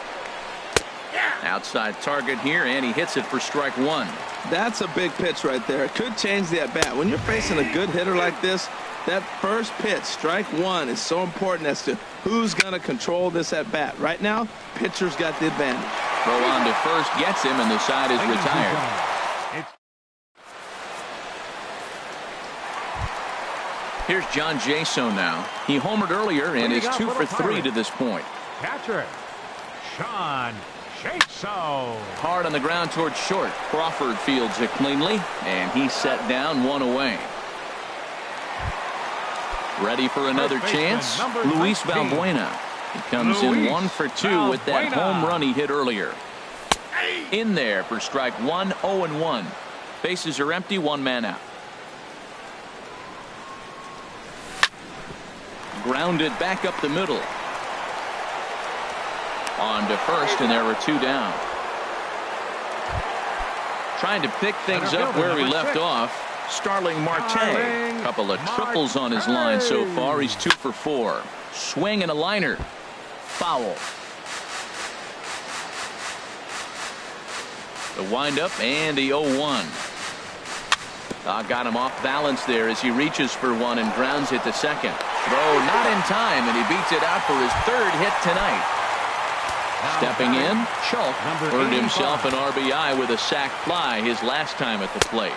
[SPEAKER 1] Outside target here, and he hits it for strike 1.
[SPEAKER 2] That's a big pitch right there. It could change the at-bat. When you're facing a good hitter like this, that first pitch, strike 1, is so important as to who's going to control this at-bat. Right now, pitcher's got the advantage.
[SPEAKER 1] Throw on to first gets him, and the side is retired. Here's John Jaso now. He homered earlier and is 2 for 3 to this point.
[SPEAKER 3] Catcher, Sean Jaso.
[SPEAKER 1] Hard on the ground towards short. Crawford fields it cleanly, and he's set down 1 away. Ready for another chance? Luis Valbuena. He comes in 1 for 2 with that home run he hit earlier. In there for strike one, 0-1. Bases are empty, one man out. Grounded back up the middle. On to first, and there were two down. Trying to pick things up where he left off. Starling Marte. Couple of triples on his line so far. He's 2 for 4. Swing and a liner. Foul. The windup and the 0-1. Got him off balance there as he reaches for one and grounds it to second. Throw not in time, and he beats it out for his 3rd hit tonight. Stepping in, Schulk earned himself an RBI with a sac fly his last time at the plate.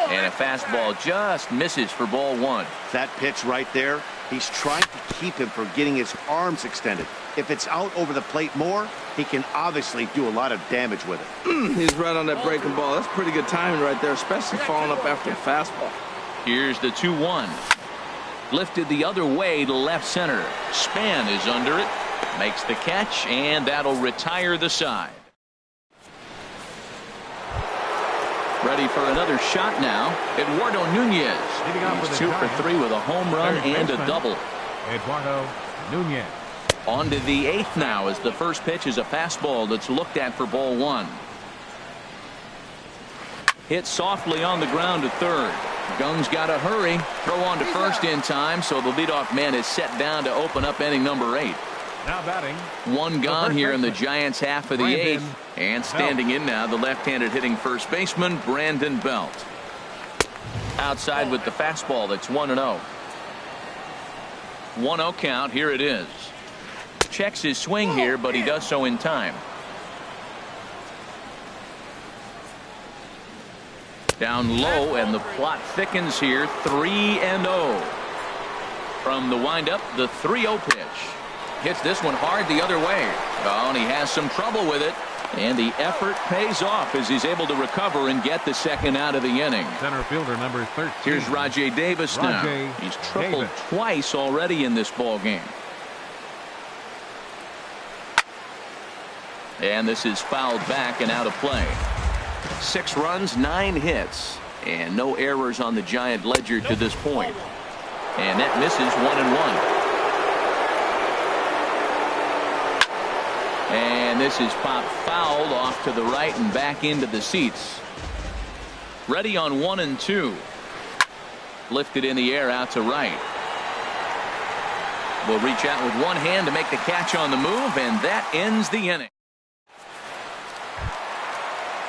[SPEAKER 1] And a fastball just misses for ball 1.
[SPEAKER 4] That pitch right there, he's trying to keep him from getting his arms extended. If it's out over the plate more, he can obviously do a lot of damage with it.
[SPEAKER 2] He's right on that breaking ball. That's pretty good timing right there, especially following up after a fastball.
[SPEAKER 1] Here's the 2-1. Lifted the other way to left center. Span is under it. Makes the catch, and that'll retire the side. Ready for another shot now. Eduardo Nunez. He's 2 for 3 with a home run and a double.
[SPEAKER 3] Eduardo Nunez.
[SPEAKER 1] On to the 8th now as the first pitch is a fastball that's looked at for ball 1. Hit softly on the ground to third. Gung's got to hurry. Throw on to first in time, so the leadoff man is set down to open up inning number 8.
[SPEAKER 3] Now batting.
[SPEAKER 1] One gone here in the Giants' half of the 8th. And standing in now, the left-handed hitting first baseman, Brandon Belt. Outside with the fastball, that's 1-0. 1-0 count, here it is. Checks his swing here, but he does so in time. Down low, and the plot thickens here. 3-0. From the windup, the 3-0 pitch. Hits this one hard the other way. Oh, and he has some trouble with it. And the effort pays off as he's able to recover and get the second out of the inning.
[SPEAKER 3] Center fielder number 13.
[SPEAKER 1] Here's Rajai Davis now. He's tripled twice already in this ball game. And this is fouled back and out of play. 6 runs, 9 hits, and no errors on the Giant ledger to this point. And that misses 1-1. And this is popped fouled off to the right and back into the seats. Ready on 1-2. Lifted in the air out to right. Will reach out with one hand to make the catch on the move, and that ends the inning.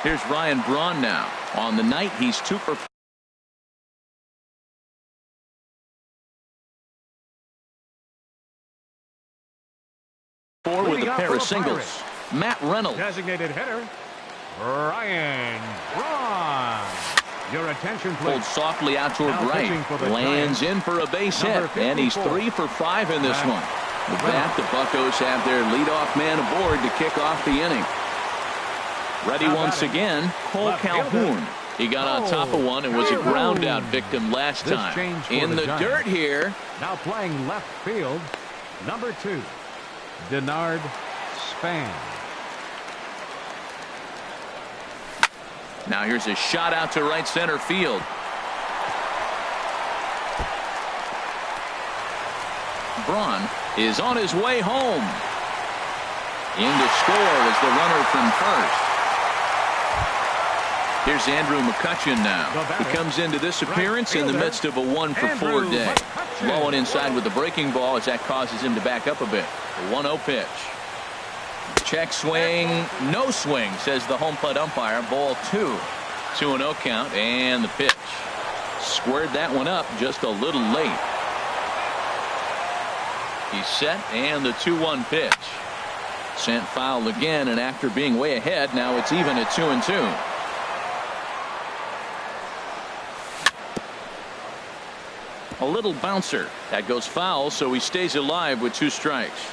[SPEAKER 1] Here's Ryan Braun now. On the night, he's 2 for 4 with a pair of singles. Matt Reynolds.
[SPEAKER 3] Designated hitter, Ryan Braun. Your attention, please.
[SPEAKER 1] Pulled softly out toward right. Lands in for a base hit, and he's 3 for 5 in this one. With that, the Buccos have their leadoff man aboard to kick off the inning. Ready once again, Cole Calhoun. He got on top of one and was a ground out victim last time. In the dirt here.
[SPEAKER 3] Now playing left field, number 2, Denard Span.
[SPEAKER 1] Now here's a shot out to right center field. Braun is on his way home. In to score is the runner from first. Here's Andrew McCutchen now. He comes into this appearance in the midst of a 1 for 4 day. Low and inside with the breaking ball as that causes him to back up a bit. The 1-0 pitch. Check swing, no swing, says the home plate umpire. Ball 2. 2-0 count, and the pitch. Squared that one up just a little late. He's set, and the 2-1 pitch. Sent foul again, and after being way ahead, now it's even at 2-2. A little bouncer. That goes foul, so he stays alive with 2 strikes.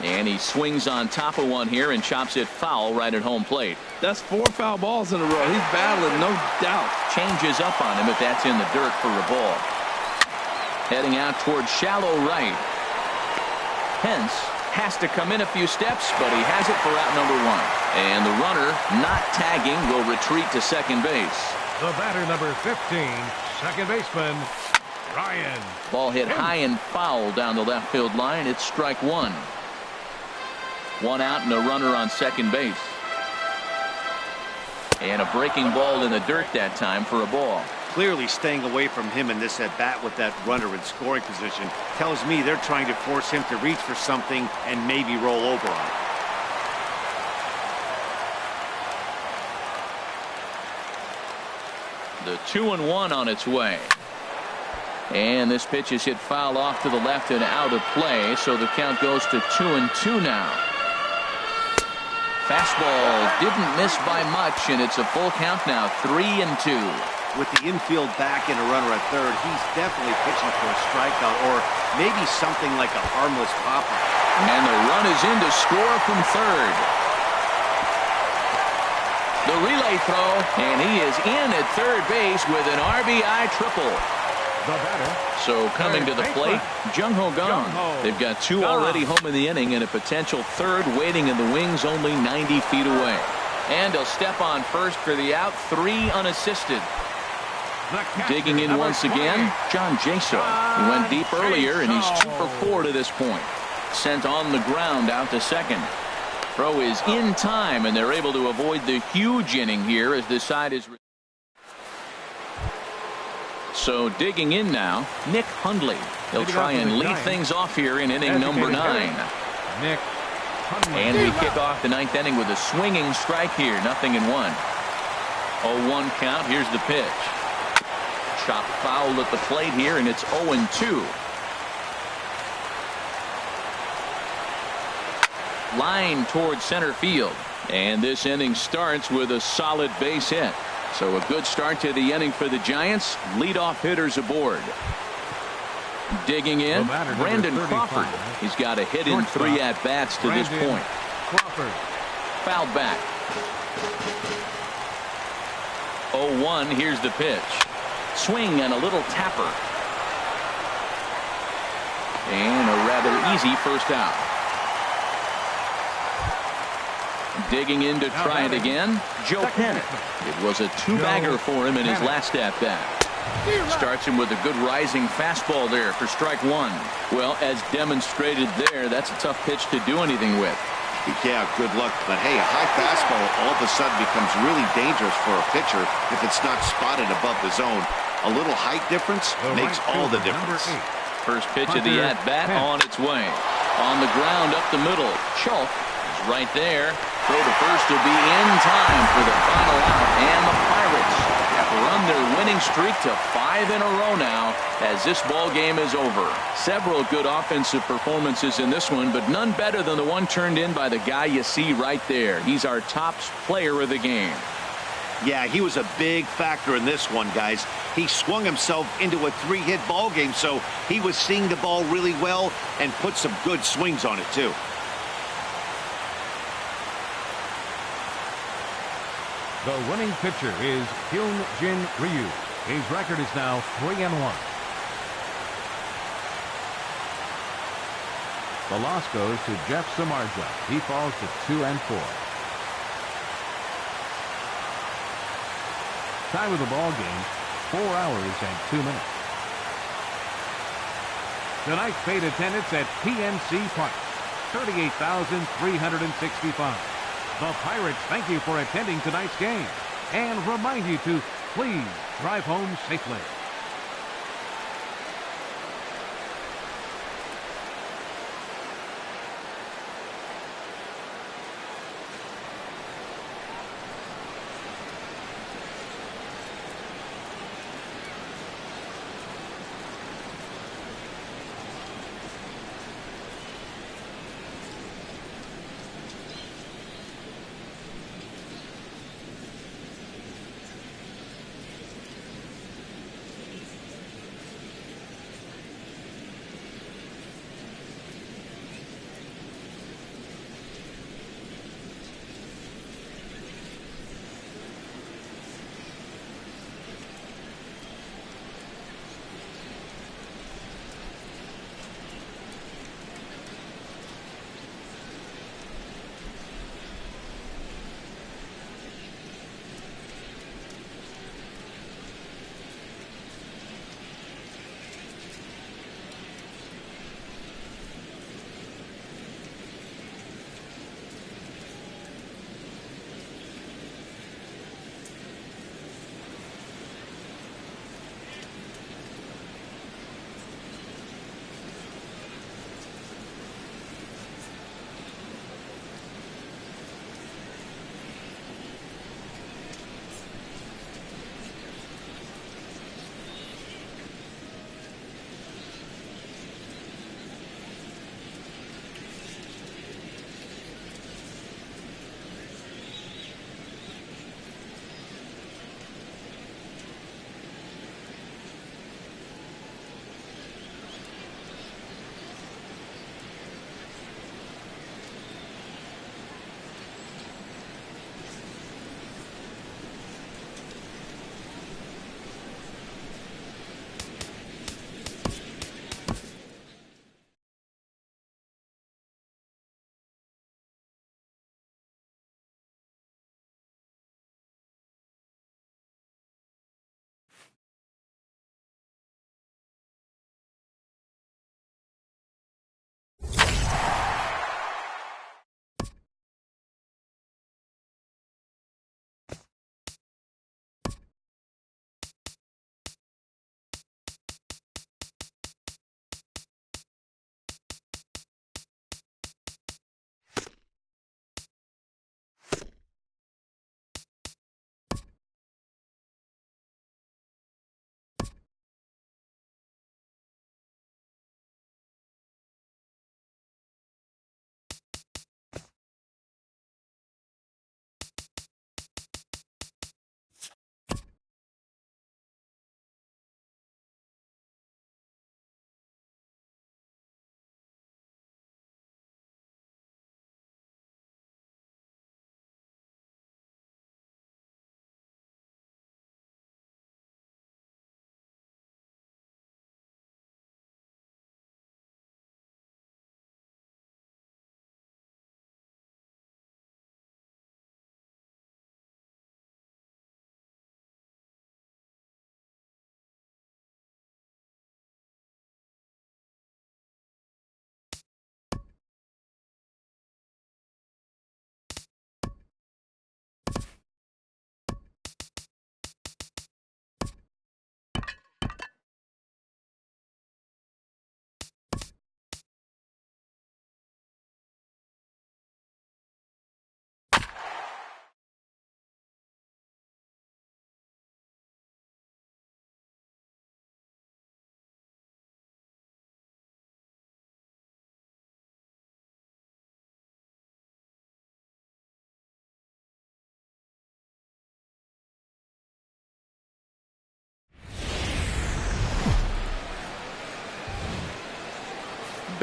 [SPEAKER 1] And he swings on top of one here and chops it foul right at home plate.
[SPEAKER 2] That's 4 foul balls in a row. He's battling, no doubt.
[SPEAKER 1] Changes up on him if that's in the dirt for a ball. Heading out towards shallow right. Hence has to come in a few steps, but he has it for out number 1. And the runner, not tagging, will retreat to second base.
[SPEAKER 3] The batter, number 15, second baseman, Ryan.
[SPEAKER 1] Ball hit high and foul down the left field line. It's strike 1. 1 out and a runner on second base. And a breaking ball in the dirt that time for a ball.
[SPEAKER 4] Clearly staying away from him in this at bat with that runner in scoring position tells me they're trying to force him to reach for something and maybe roll over on it.
[SPEAKER 1] The 2-1 on its way. And this pitch is hit foul off to the left and out of play, so the count goes to 2-2 now. Fastball didn't miss by much, and it's a full count now, 3-2.
[SPEAKER 4] With the infield back and a runner at third, he's definitely pitching for a strikeout or maybe something like a harmless pop-up.
[SPEAKER 1] And the run is in to score from third. The relay throw, and he is in at third base with an RBI triple.
[SPEAKER 3] The batter.
[SPEAKER 1] So coming to the plate, Jung-Ho Kang. They've got 2 already home in the inning and a potential third waiting in the wings only 90 feet away. And he'll step on first for the out, 3 unassisted. Digging in once again, John Jaso. He went deep earlier and he's 2 for 4 to this point. Sent on the ground out to second. Throw is in time and they're able to avoid the huge inning here as this side is. So digging in now, Nick Hundley. He'll try and lead things off here in inning number 9.
[SPEAKER 3] Nick Hundley.
[SPEAKER 1] And we kick off the 9th inning with a swinging strike here, 0-1. 0-1 count. Here's the pitch. Chop foul at the plate here, and it's 0-2. Line towards center field. And this inning starts with a solid base hit. So a good start to the inning for the Giants. Leadoff hitters aboard. Digging in, Brandon Crawford. He's got a hit in 3 at-bats to this point.
[SPEAKER 3] Crawford.
[SPEAKER 1] Fouled back. 0-1, here's the pitch. Swing and a little tapper. And a rather easy first out. Digging in to try it again, Joe Penn. It was a 2-bagger for him in his last at-bat. Starts him with a good rising fastball there for strike 1. Well, as demonstrated there, that's a tough pitch to do anything with.
[SPEAKER 5] Yeah, good luck. But hey, a high fastball all of a sudden becomes really dangerous for a pitcher if it's not spotted above the zone. A little height difference makes all the difference.
[SPEAKER 1] First pitch of the at-bat on its way. On the ground up the middle. Schultz is right there. Throw to first will be in time for the final out. And the Pirates have run their winning streak to 5 in a row now as this ball game is over. Several good offensive performances in this one, but none better than the one turned in by the guy you see right there. He's our top player of the game.
[SPEAKER 4] Yeah, he was a big factor in this one, guys. He swung himself into a 3-hit ball game, so he was seeing the ball really well and put some good swings on it too.
[SPEAKER 3] The winning pitcher is Hyun-Jin Ryu. His record is now 3-1. The loss goes to Jeff Samardzija. He falls to 2-4. Time of the ball game, 4 hours and 2 minutes. Tonight's paid attendance at PNC Park, 38,365. The Pirates thank you for attending tonight's game and remind you to please drive home safely.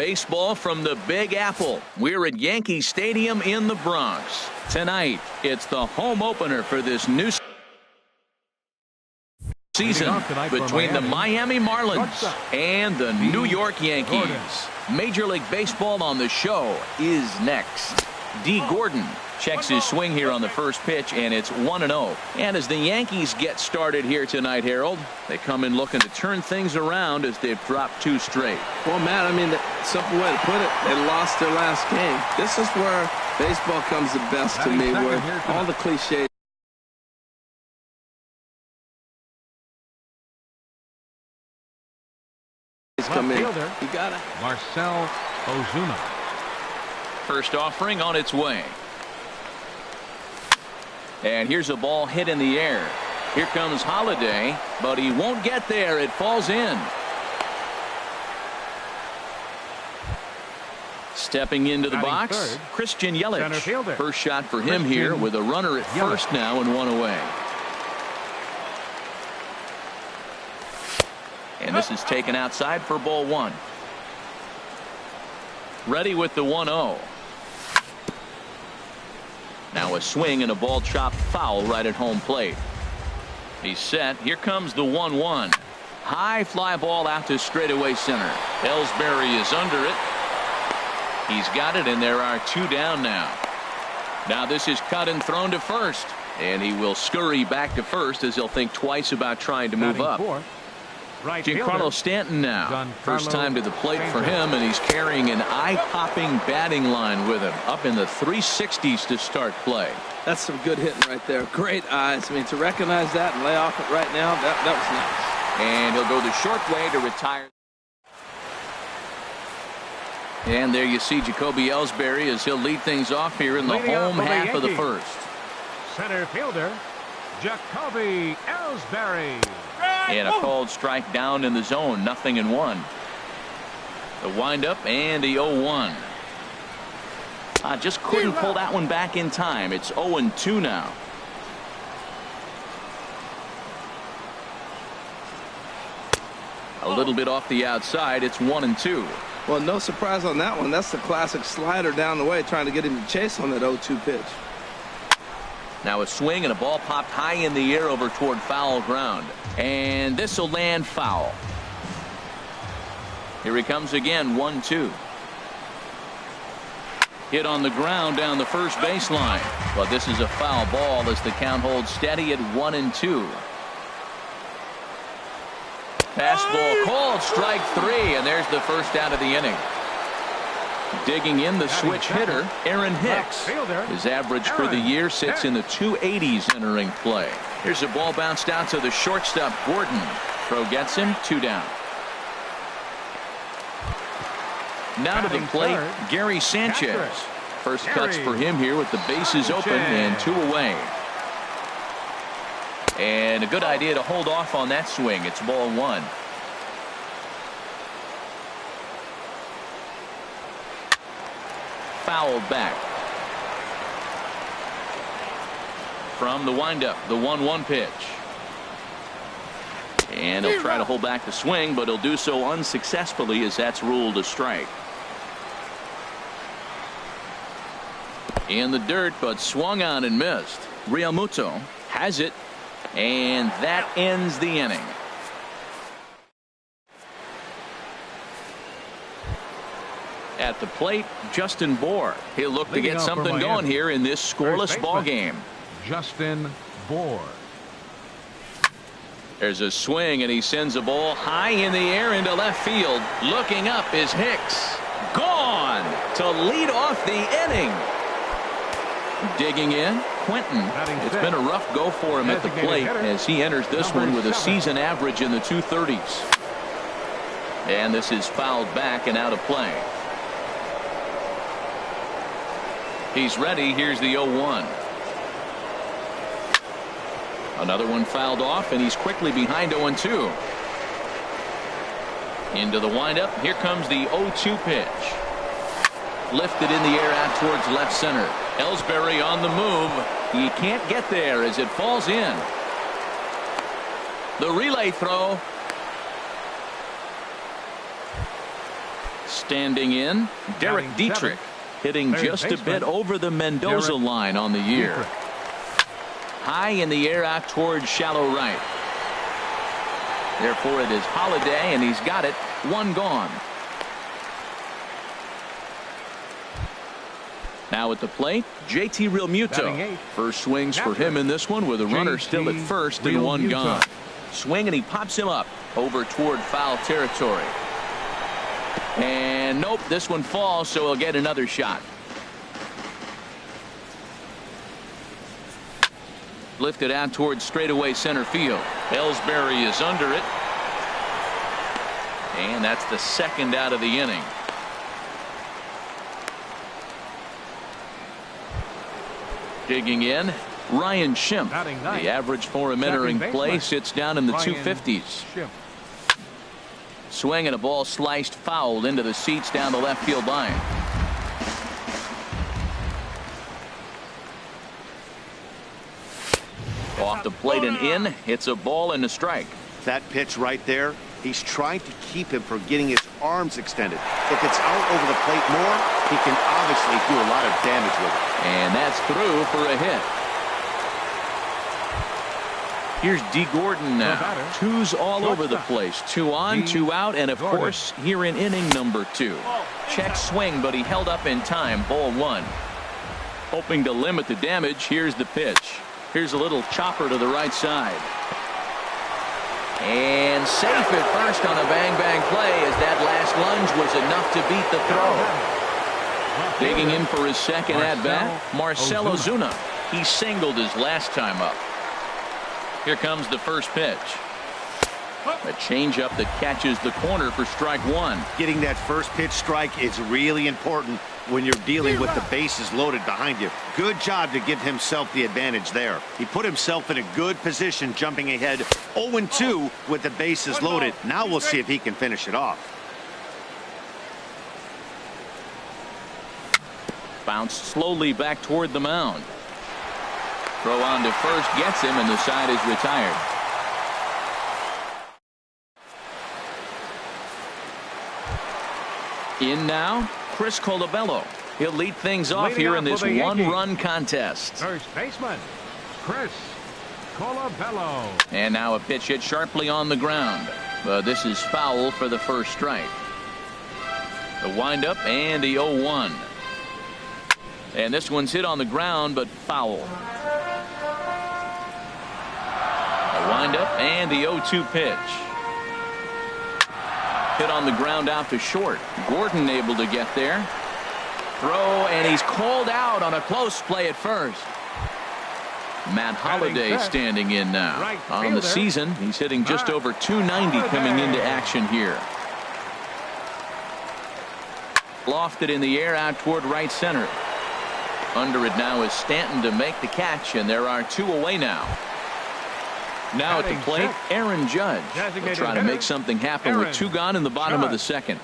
[SPEAKER 1] Baseball from the Big Apple. We're at Yankee Stadium in the Bronx. Tonight, it's the home opener for this new season between the Miami Marlins and the New York Yankees. Major League Baseball on the show is next. D. Gordon checks his swing here on the first pitch, and it's 1-0. And as the Yankees get started here tonight, Harold, they come in looking to turn things around as they've dropped 2 straight.
[SPEAKER 2] Well, Matt, I mean, the simple way to put it, they lost their last game. This is where baseball comes the best to me, where all the cliches come in. You got it.
[SPEAKER 3] Marcell Ozuna.
[SPEAKER 1] First offering on its way. And here's a ball hit in the air. Here comes Holiday, but he won't get there. It falls in. Stepping into the box,
[SPEAKER 3] third,
[SPEAKER 1] Christian Yelich.
[SPEAKER 3] center fielder.
[SPEAKER 1] First shot for him here with a runner at first now and 1 away. And this is taken outside for ball 1. Ready with the 1-0. Now a swing and a ball chopped foul right at home plate. He's set. Here comes the 1-1. High fly ball out to straightaway center. Ellsbury is under it. He's got it, and there are 2 down now. Now this is cut and thrown to first, and he will scurry back to first as he'll think twice about trying to move up.
[SPEAKER 3] Right
[SPEAKER 1] Giancarlo Stanton now. First time to the plate for him, and he's carrying an eye-popping batting line with him. Up in the 360s to start play.
[SPEAKER 2] That's some good hitting right there. Great eyes. I mean, to recognize that and lay off it right now, that was nice.
[SPEAKER 1] And he'll go the short way to retire. And there you see Jacoby Ellsbury as he'll lead things off here in the home half of the first.
[SPEAKER 3] Center fielder, Jacoby Ellsbury.
[SPEAKER 1] And a called strike down in the zone. 0-1. The windup and the 0-1. Just couldn't pull that one back in time. It's 0-2 now. A little bit off the outside. It's 1-2.
[SPEAKER 2] Well, no surprise on that one. That's the classic slider down the way, trying to get him to chase on that 0-2 pitch.
[SPEAKER 1] Now a swing and a ball popped high in the air over toward foul ground. And this will land foul. Here he comes again. 1-2. Hit on the ground down the first baseline. But this is a foul ball as the count holds steady at 1-2. Fastball called, strike 3, and there's the first out of the inning. Digging in the switch hitter, Aaron Hicks. His average for the year sits in the 280s entering play. Here's a ball bounced out to the shortstop, Gordon. Throw gets him, 2 down. Now to the plate, Gary Sanchez. First cuts for him here with the bases open and 2 away. And a good idea to hold off on that swing. It's ball 1. Fouled back. From the windup, the 1-1 pitch. And he'll try to hold back the swing, but he'll do so unsuccessfully as that's ruled a strike. In the dirt, but swung on and missed. Realmuto has it, and that ends the inning. At the plate, Justin Bour. He'll look to get something going here in this scoreless ball game.
[SPEAKER 3] Justin Bour.
[SPEAKER 1] There's a swing, and he sends a ball high in the air into left field. Looking up is Hicks. Gone to lead off the inning. Digging in, Quentin. It's been a rough go for him at the plate as he enters this one with a season average in the 230s. And this is fouled back and out of play. He's ready. Here's the 0-1. Another one fouled off, and he's quickly behind 0-2. Into the windup. Here comes the 0-2 pitch. Lifted in the air out towards left center. Ellsbury on the move. He can't get there as it falls in. The relay throw. Standing in, Derek
[SPEAKER 3] Batting
[SPEAKER 1] Dietrich,
[SPEAKER 3] seventh,
[SPEAKER 1] hitting
[SPEAKER 3] third
[SPEAKER 1] just a
[SPEAKER 3] baseman,
[SPEAKER 1] bit over the Mendoza
[SPEAKER 3] Derek
[SPEAKER 1] line on the year.
[SPEAKER 3] Dietrich.
[SPEAKER 1] High in the air out towards shallow right. Therefore, it is Holiday, and he's got it. One gone. Now at the plate, JT
[SPEAKER 3] Batting
[SPEAKER 1] Realmuto.
[SPEAKER 3] eighth.
[SPEAKER 1] First swings for him in this one with a runner still at first and one
[SPEAKER 3] Realmuto.
[SPEAKER 1] gone. Swing, and he pops him up over toward foul territory. And nope, this one falls, so he'll get another shot. Lifted out towards straightaway center field. Ellsbury is under it. And that's the second out of the inning. Digging in, Ryan Schimpf.
[SPEAKER 3] Batting ninth.
[SPEAKER 1] The average for him entering
[SPEAKER 3] Second
[SPEAKER 1] play
[SPEAKER 3] baseman,
[SPEAKER 1] sits down in the
[SPEAKER 3] Ryan
[SPEAKER 1] 250s.
[SPEAKER 3] Schimpf.
[SPEAKER 1] Swing and a ball sliced foul into the seats down the left field line. Off the plate and in. It's a ball and a strike.
[SPEAKER 4] That pitch right there, he's trying to keep him from getting his arms extended. If it's out over the plate more, he can obviously do a lot of damage with it.
[SPEAKER 1] And that's through for a hit. Here's D. Gordon now.
[SPEAKER 3] batter,
[SPEAKER 1] Twos all over the
[SPEAKER 3] shortstop.
[SPEAKER 1] place. Two on,
[SPEAKER 3] D.
[SPEAKER 1] two out, and of
[SPEAKER 3] Gordon.
[SPEAKER 1] course, here in inning number 2. Check swing, but he held up in time. Ball 1. Hoping to limit the damage, here's the pitch. Here's a little chopper to the right side. And safe at first on a bang-bang play as that last lunge was enough to beat the throw. Digging in for his second at-bat, Marcell Ozuna. He singled his last time up. Here comes the first pitch. A changeup that catches the corner for strike 1.
[SPEAKER 4] Getting that first pitch strike is really important when you're dealing with the bases loaded behind you. Good job to give himself the advantage there. He put himself in a good position jumping ahead 0-2 with the bases loaded. Now we'll see if he can finish it off.
[SPEAKER 1] Bounced slowly back toward the mound. Throw on to first gets him, and the side is retired. In now, Chris Colabello. He'll lead things off
[SPEAKER 3] Leading
[SPEAKER 1] here
[SPEAKER 3] off
[SPEAKER 1] in this
[SPEAKER 3] for the Yankees.
[SPEAKER 1] one-run contest.
[SPEAKER 3] First baseman, Chris Colabello.
[SPEAKER 1] And now a pitch hit sharply on the ground. But this is foul for the first strike. The windup and the 0-1. And this one's hit on the ground, but foul. The windup and the 0-2 pitch. Hit on the ground out to short. Gordon able to get there. Throw, and he's called out on a close play at first. Matt Holliday standing in now.
[SPEAKER 3] Right
[SPEAKER 1] On the
[SPEAKER 3] fielder.
[SPEAKER 1] season, he's hitting just over .290 coming into action here. Lofted in the air out toward right center. Under it now is Stanton to make the catch, and there are 2 away now. Now at the
[SPEAKER 3] Batting
[SPEAKER 1] plate,
[SPEAKER 3] sixth.
[SPEAKER 1] Aaron Judge will
[SPEAKER 3] Designated
[SPEAKER 1] try to
[SPEAKER 3] hitter,
[SPEAKER 1] make something happen with
[SPEAKER 3] Aaron
[SPEAKER 1] 2 gone in the bottom of the
[SPEAKER 3] Judge.
[SPEAKER 1] second.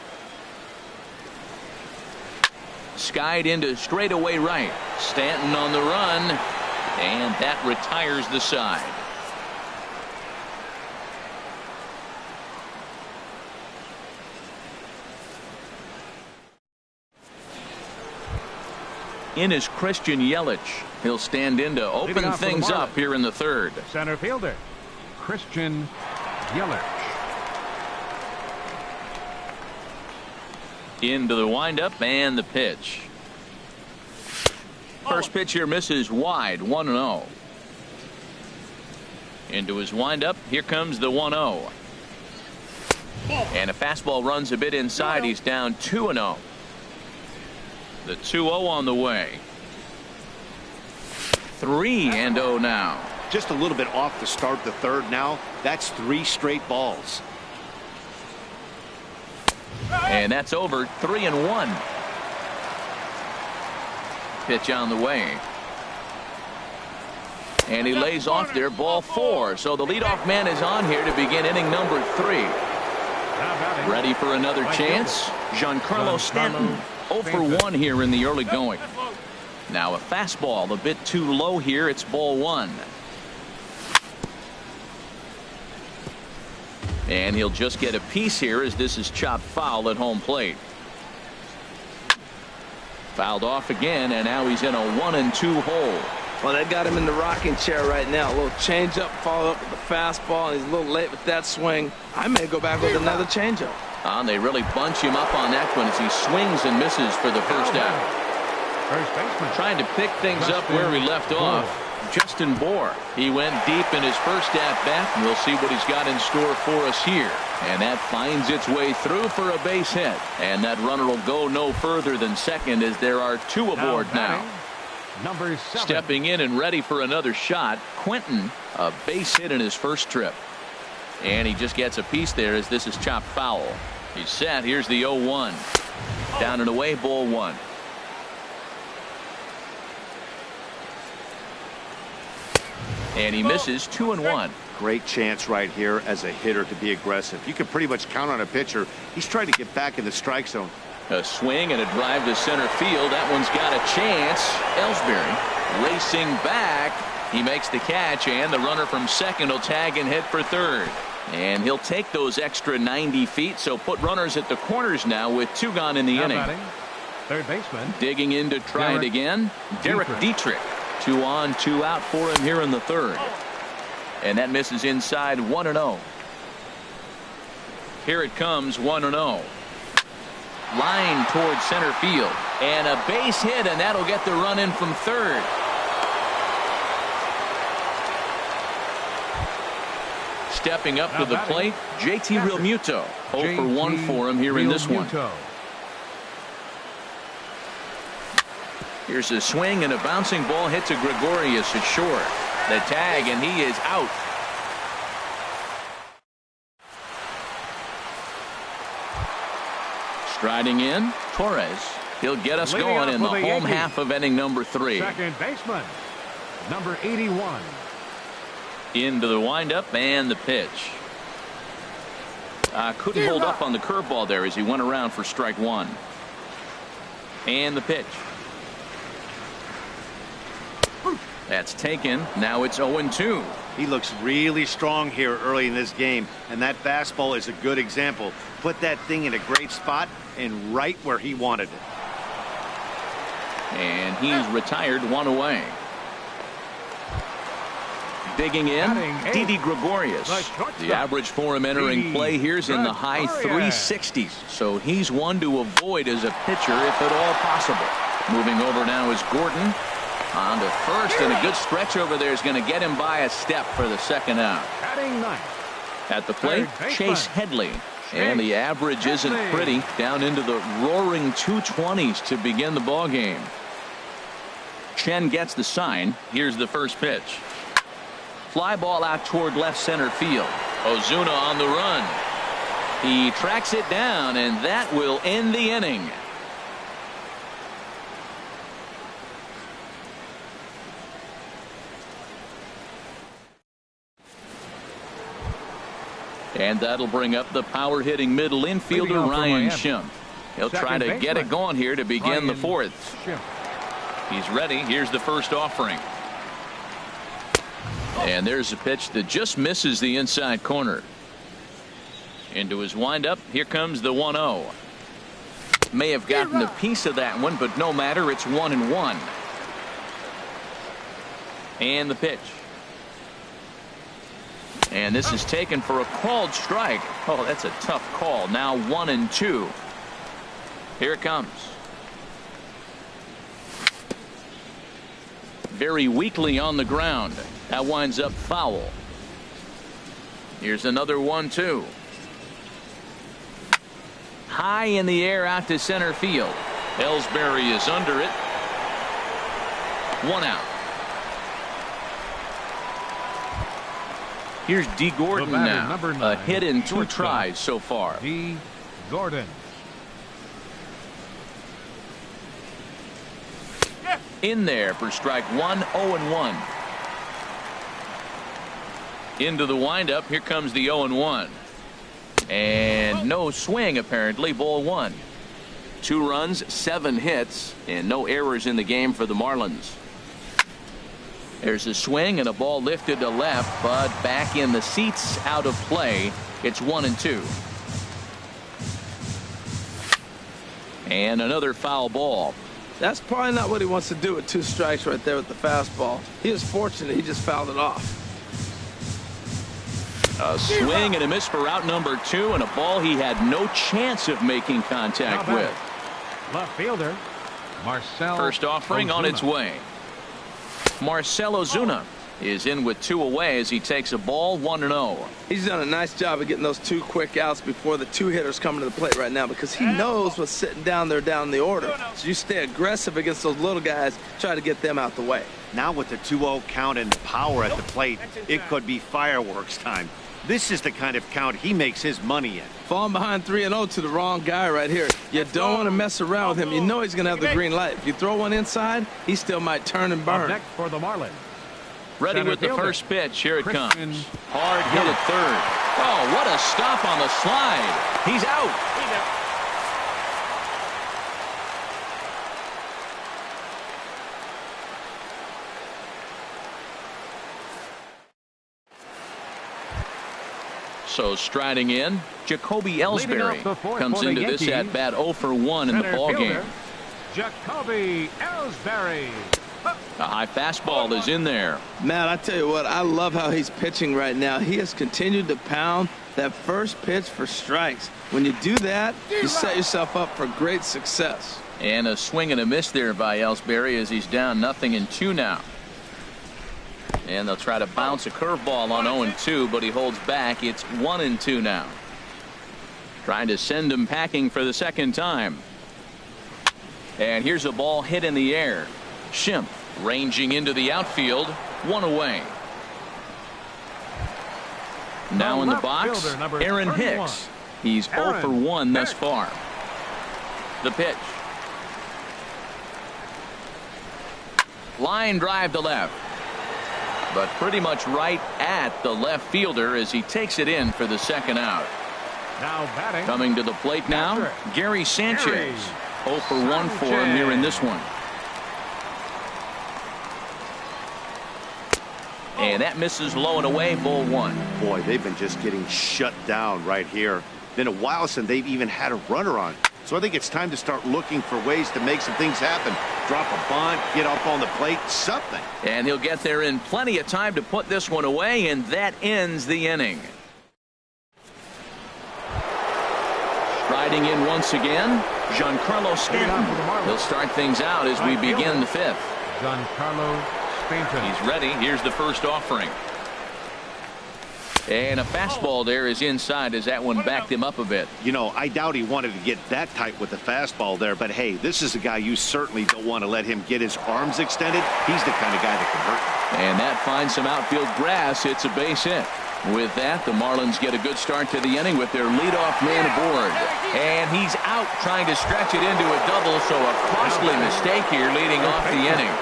[SPEAKER 1] Skied into straightaway right. Stanton on the run, and that retires the side. In is Christian Yelich. He'll stand in to
[SPEAKER 3] Leading
[SPEAKER 1] open
[SPEAKER 3] off for the
[SPEAKER 1] things up
[SPEAKER 3] Marlins.
[SPEAKER 1] here in the third.
[SPEAKER 3] Center fielder, Christian Yelich.
[SPEAKER 1] Into the windup and the pitch. First pitch here misses wide, 1-0. Into his windup. Here comes the 1-0. And a fastball runs a bit inside. He's down 2-0. The 2-0 on the way. 3-0 now.
[SPEAKER 4] Just a little bit off to start the third now. That's 3 straight balls.
[SPEAKER 1] And that's over. 3-1. Pitch on the way. And he lays off there, ball 4. So the leadoff man is on here to begin inning number 3. Ready for another chance? Giancarlo Stanton. 0 for 1 here in the early going. Now a fastball a bit too low here. It's ball 1. And he'll just get a piece here as this is chopped foul at home plate. Fouled off again, and now he's in a 1-2 hole.
[SPEAKER 2] Well, they got him in the rocking chair right now. A little changeup, followed up with the fastball, and he's a little late with that swing. I may go back with another changeup.
[SPEAKER 1] They really bunch him up on that one as he swings and misses for the first out.
[SPEAKER 3] First baseman.
[SPEAKER 1] Trying to pick things up where we left off. Justin Bour. He went deep in his first at-bat, and we'll see what he's got in store for us here. And that finds its way through for a base hit. And that runner will go no further than second as there are two aboard now.
[SPEAKER 3] Number 7.
[SPEAKER 1] Stepping in and ready for another shot, Quentin, a base hit in his first trip. And he just gets a piece there as this is chopped foul. He's set. Here's the 0-1. Down and away, ball 1. And he misses 2-1.
[SPEAKER 4] Great chance right here as a hitter to be aggressive. You can pretty much count on a pitcher. He's trying to get back in the strike zone.
[SPEAKER 1] A swing and a drive to center field. That one's got a chance. Ellsbury racing back. He makes the catch, and the runner from second will tag and hit for third. And he'll take those extra 90 feet, so put runners at the corners now with 2 gone in the inning.
[SPEAKER 3] Third baseman.
[SPEAKER 1] Digging in to try it again. Derek Dietrich. 2 on, 2 out for him here in the third. And that misses inside 1-0. Here it comes, 1-0. Line towards center field. And a base hit, and that'll get the run in from third. Stepping up to the plate, JT Realmuto. 0 for 1 for him here in this one. Here's a swing and a bouncing ball hit to Gregorius at short. The tag, and he is out. Striding in, Torres. He'll get us going in the home half of inning number 3.
[SPEAKER 3] Second baseman, number 81.
[SPEAKER 1] Into the windup and the pitch. Couldn't hold up on the curveball there as he went around for strike 1. And the pitch. That's taken. Now it's 0-2.
[SPEAKER 4] He looks really strong here early in this game, and that fastball is a good example. Put that thing in a great spot and right where he wanted it.
[SPEAKER 1] And he's retired 1 away. Digging in, Didi Gregorius. The average for him entering play here's in the high 360s. So he's one to avoid as a pitcher if at all possible. Moving over now is Gordon. On to first, and a good stretch over there is going to get him by a step for the second out. At the plate, Chase Headley. And the average isn't pretty, down into the roaring 220s to begin the ball game. Chen gets the sign. Here's the first pitch. Fly ball out toward left center field. Ozuna on the run. He tracks it down, and that will end the inning. And that'll bring up the power hitting middle infielder Ryan Schimpf. He'll try to get it going here to begin the fourth. He's ready. Here's the first offering. And there's a pitch that just misses the inside corner. Into his windup. Here comes the 1-0. May have gotten a piece of that one, but no matter. It's 1-1. And the pitch. And this is taken for a called strike. Oh, that's a tough call. Now 1-2. Here it comes. Very weakly on the ground. That winds up foul. Here's another 1-2. High in the air out to center field. Ellsbury is under it. 1 out. Here's D. Gordon now. A hit in 2 tries so far.
[SPEAKER 3] D. Gordon.
[SPEAKER 1] In there for strike 1, 0-1. Into the windup. Here comes the 0-1. And no swing apparently. Ball 1. 2 runs, 7 hits, and no errors in the game for the Marlins. There's a swing and a ball lifted to left, but back in the seats, out of play. It's 1-2. And another foul ball.
[SPEAKER 2] That's probably not what he wants to do with 2 strikes right there with the fastball. He is fortunate he just fouled it off.
[SPEAKER 1] A swing and a miss for out number 2, and a ball he had no chance of making contact with.
[SPEAKER 3] Left fielder, Marcell.
[SPEAKER 1] First offering on its way. Marcell Ozuna is in with 2 away as he takes a ball 1-0.
[SPEAKER 2] He's done a nice job of getting those 2 quick outs before the 2 hitters come to the plate right now, because he knows what's sitting down there down the order. So you stay aggressive against those little guys, try to get them out the way.
[SPEAKER 4] Now with the 2-0 count and power at the plate, it could be fireworks time. This is the kind of count he makes his money in.
[SPEAKER 2] Falling behind 3-0 to the wrong guy right here. You don't want to mess around with him. You know he's going to have the green light. If you throw one inside, he still might turn and burn.
[SPEAKER 3] Next for the Marlins.
[SPEAKER 1] Ready with the first pitch. Here it comes. Hard hit at third. Oh, what a stop on the slide. He's out. So striding in, Jacoby Ellsbury comes into this at bat 0 for 1 in the ball game.
[SPEAKER 3] Jacoby Ellsbury.
[SPEAKER 1] A high fastball is in there.
[SPEAKER 2] Matt, I tell you what, I love how he's pitching right now. He has continued to pound that first pitch for strikes. When you do that, you set yourself up for great success.
[SPEAKER 1] And a swing and a miss there by Ellsbury as he's down 0-2 now. And they'll try to bounce a curveball on 0-2, but he holds back. It's 1-2 now. Trying to send him packing for the second time. And here's a ball hit in the air. Schimpf ranging into the outfield. 1 away. Now in the box, Aaron Hicks. He's 0 for 1 thus far. The pitch. Line drive to left. But pretty much right at the left fielder as he takes it in for the second out.
[SPEAKER 3] Now batting.
[SPEAKER 1] Coming to the plate now, Gary Sanchez. 0 for 1 for him here in this one. And that misses low and away, ball 1.
[SPEAKER 4] Boy, they've been just getting shut down right here. Been a while since they've even had a runner on. So I think it's time to start looking for ways to make some things happen. Drop a bunt, get up on the plate, something.
[SPEAKER 1] And he'll get there in plenty of time to put this one away, and that ends the inning. Striding in once again, Giancarlo Stanton. He'll start things out as we begin the 5th.
[SPEAKER 3] Giancarlo Stanton.
[SPEAKER 1] He's ready. Here's the first offering. And a fastball there is inside as that one backed him up a bit.
[SPEAKER 4] You know, I doubt he wanted to get that tight with the fastball there, but hey, this is a guy you certainly don't want to let him get his arms extended. He's the kind of guy that can hurt.
[SPEAKER 1] And that finds some outfield grass. It's a base hit. With that, the Marlins get a good start to the inning with their leadoff man aboard. And he's out trying to stretch it into a double, so a costly mistake here leading off the inning.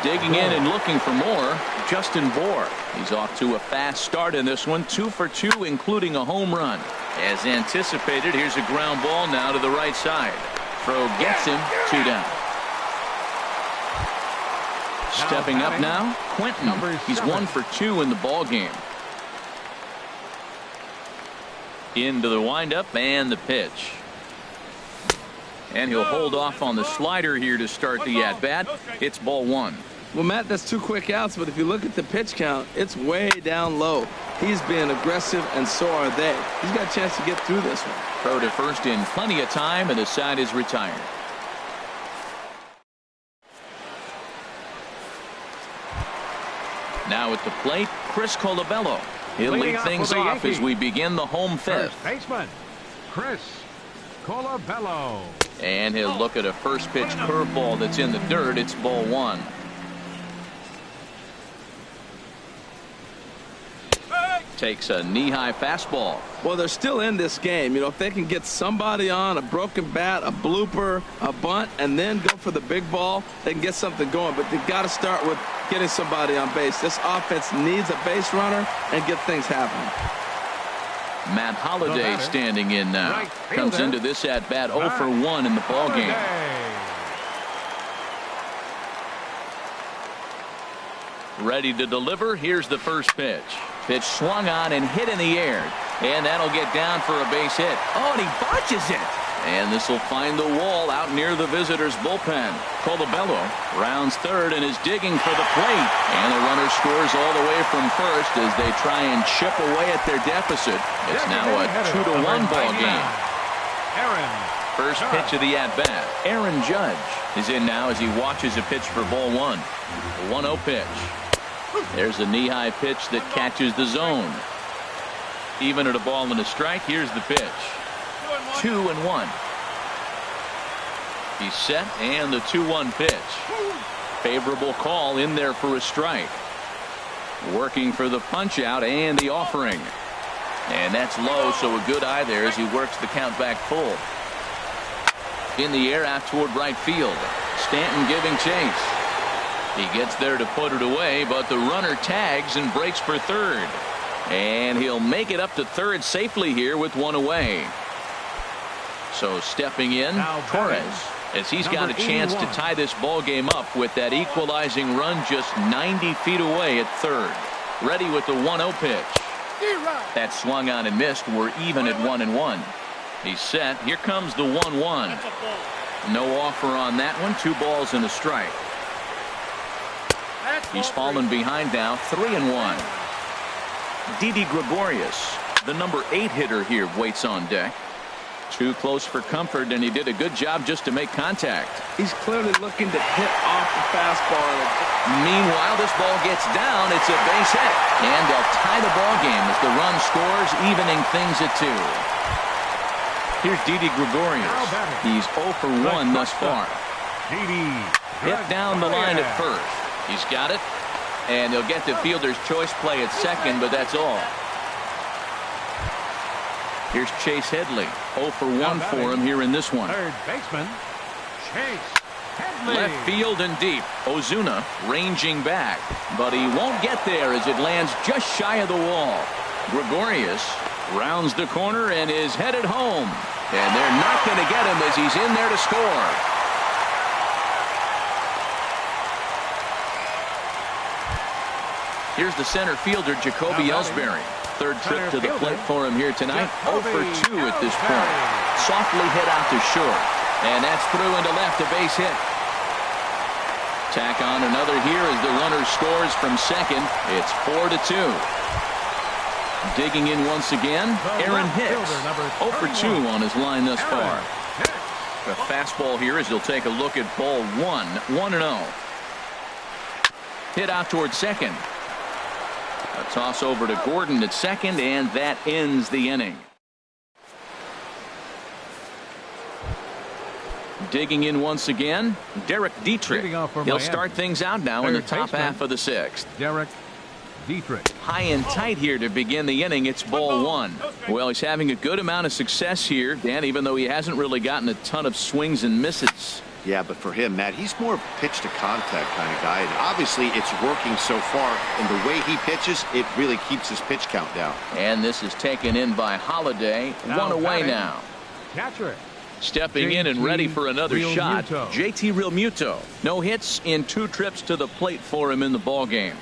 [SPEAKER 1] Digging in and looking for more, Justin Bour. He's off to a fast start in this one, 2 for 2, including a home run. As anticipated, here's a ground ball now to the right side. Throw gets him, 2 down. Stepping up now, Quentin. He's 1 for 2 in the ball game. Into the windup and the pitch. And he'll hold off on the slider here to start the at-bat. It's ball 1.
[SPEAKER 2] Well, Matt, that's 2 quick outs, but if you look at the pitch count, it's way down low. He's being aggressive, and so are they. He's got a chance to get through this one.
[SPEAKER 1] Throw to first in plenty of time, and the side is retired. Now at the plate, Chris Colabello. He'll lead things off as we begin the home 5th.
[SPEAKER 3] First baseman, Chris Colabello.
[SPEAKER 1] And he'll look at a first pitch curveball that's in the dirt. It's ball 1. Takes a knee-high fastball.
[SPEAKER 2] Well, they're still in this game. You know, if they can get somebody on, a broken bat, a blooper, a bunt, and then go for the big ball, they can get something going. But they've got to start with getting somebody on base. This offense needs a base runner and get things happening.
[SPEAKER 1] Matt Holliday standing in now. Comes into this at-bat 0 for 1 in the ball game. Ready to deliver. Here's the first pitch. Pitch swung on and hit in the air. And that'll get down for a base hit. Oh, and he botches it. And this will find the wall out near the visitors' bullpen. Colabello rounds third and is digging for the plate. And the runner scores all the way from first as they try and chip away at their deficit. It's now a 2-1 ball game. First pitch of the at-bat. Aaron Judge is in now as he watches a pitch for ball one. The 1-0 pitch. There's a knee-high pitch that catches the zone. Even at a ball and a strike, here's the pitch. 2-1. He's set, and the 2-1 pitch. Favorable call in there for a strike. Working for the punch out and the offering. And that's low, so a good eye there as he works the count back full. In the air out toward right field. Stanton giving chase. He gets there to put it away, but the runner tags and breaks for third. And he'll make it up to third safely here with one away. So stepping in, Torres, as he's got a chance to tie this ball game up with that equalizing run just 90 feet away at third. Ready with the 1-0 pitch. That swung on and missed. We're even at 1-1. He's set. Here comes the 1-1. No offer on that one. 2 balls and a strike. He's fallen behind now. 3-1. Didi Gregorius, the number 8 hitter here, waits on deck. Too close for comfort, and he did a good job just to make contact.
[SPEAKER 2] He's clearly looking to hit off the fastball.
[SPEAKER 1] Meanwhile, this ball gets down. It's a base hit. And they'll tie the ball game as the run scores, evening things at 2. Here's Didi Gregorius. He's 0 for 1 thus far. Hit down the line at first. He's got it. And they'll get the fielder's choice play at second, but that's all. Here's Chase Headley. 0 for 1 for him here in this one.
[SPEAKER 3] Third baseman, Chase Headley.
[SPEAKER 1] Left field and deep. Ozuna ranging back, but he won't get there as it lands just shy of the wall. Gregorius rounds the corner and is headed home. And they're not going to get him as he's in there to score. Here's the center fielder, Jacoby Ellsbury. Third trip to the plate for him here tonight. 0 for 2 at this point. Softly hit out to short. And that's through into left, a base hit. Tack on another here as the runner scores from second. It's 4-2. Digging in once again, Aaron Hicks. 0 for 2 on his line thus far. A fastball here as he'll take a look at ball 1. 1-0. Hit out towards second. A toss over to Gordon at second, and that ends the inning. Digging in once again, Derek Dietrich. He'll start things out now in the top half of the 6th.
[SPEAKER 3] Derek Dietrich.
[SPEAKER 1] High and tight here to begin the inning. It's ball 1. Well, he's having a good amount of success here, Dan, even though he hasn't really gotten a ton of swings and misses.
[SPEAKER 5] Yeah, but for him, Matt, he's more of a pitch to contact kind of guy. And obviously, it's working so far. And the way he pitches, it really keeps his pitch count down.
[SPEAKER 1] And this is taken in by Holiday. One away now.
[SPEAKER 3] Catcher.
[SPEAKER 1] Stepping in and ready for another shot, JT Realmuto. No hits in 2 trips to the plate for him in the ball game.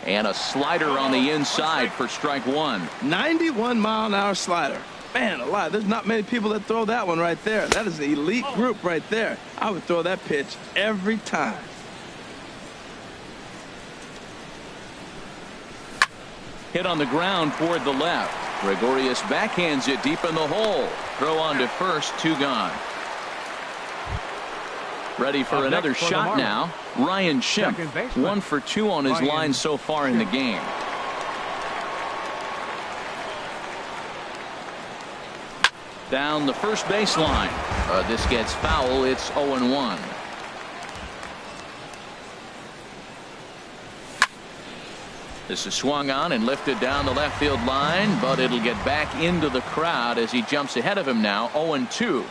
[SPEAKER 1] And a slider on the inside for strike 1.
[SPEAKER 2] 91-mile-an-hour slider. Man alive, there's not many people that throw that one right there. That is an elite group right there. I would throw that pitch every time.
[SPEAKER 1] Hit on the ground toward the left. Gregorius backhands it deep in the hole. Throw on to first, 2 gone. Ready for another shot now. Ryan Schimpf, 1 for 2 on his line so far in the game. Down the first baseline. This gets foul. It's 0-1. This is swung on and lifted down the left field line, but it'll get back into the crowd as he jumps ahead of him now. 0-2.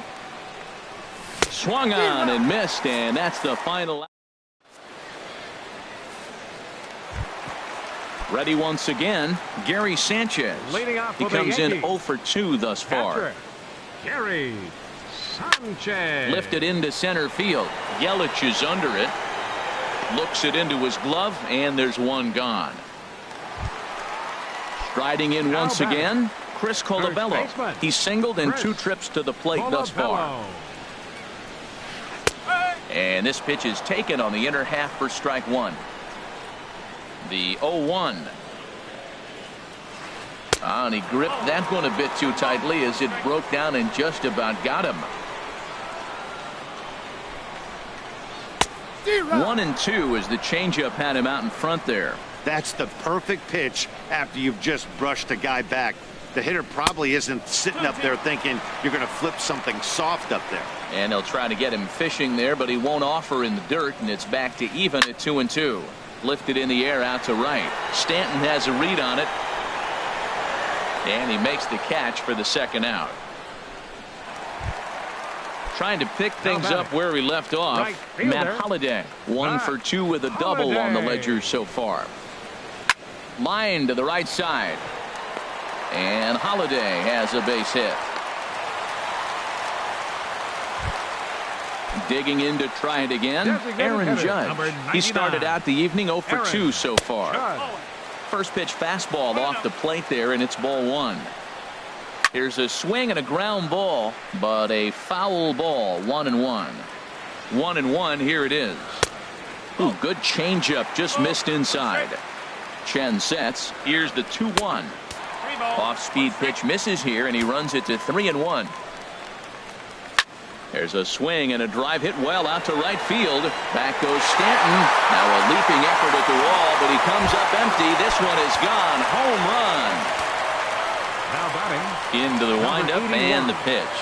[SPEAKER 1] Swung on and missed, and that's the final. Ready once again, Gary Sanchez. He comes in 0 for 2 thus far.
[SPEAKER 3] Gary Sanchez.
[SPEAKER 1] Lifted into center field. Yelich is under it. Looks it into his glove, and there's 1 gone. Striding in once again, Chris Colabello. He's singled in 2 trips to the plate thus far. And this pitch is taken on the inner half for strike 1. The 0-1. And he gripped that one a bit too tightly as it broke down and just about got him. 1-2 as the changeup had him out in front there.
[SPEAKER 4] That's the perfect pitch after you've just brushed a guy back. The hitter probably isn't sitting up there thinking you're going to flip something soft up there.
[SPEAKER 1] And they'll try to get him fishing there, but he won't offer in the dirt, and it's back to even at 2-2. Lifted in the air out to right. Stanton has a read on it. And he makes the catch for the second out. Trying to pick things up where he left off. Matt Holliday, 1 for 2 with a double on the ledger so far. Line to the right side. And Holliday has a base hit. Digging in to try it again, Aaron Judge. He started out the evening 0 for 2 so far. First pitch fastball off the plate there, and it's ball 1. Here's a swing and a ground ball, but a foul ball. 1-1. 1-1. Here it is. Ooh, good changeup, just missed inside. Chen sets. Here's the 2-1. Off-speed pitch misses here, and he runs it to 3-1. There's a swing and a drive hit well out to right field. Back goes Stanton. Now a leaping effort at the wall, but he comes up empty. This one is gone. Home run.
[SPEAKER 3] Now batting.
[SPEAKER 1] Into the windup and the pitch.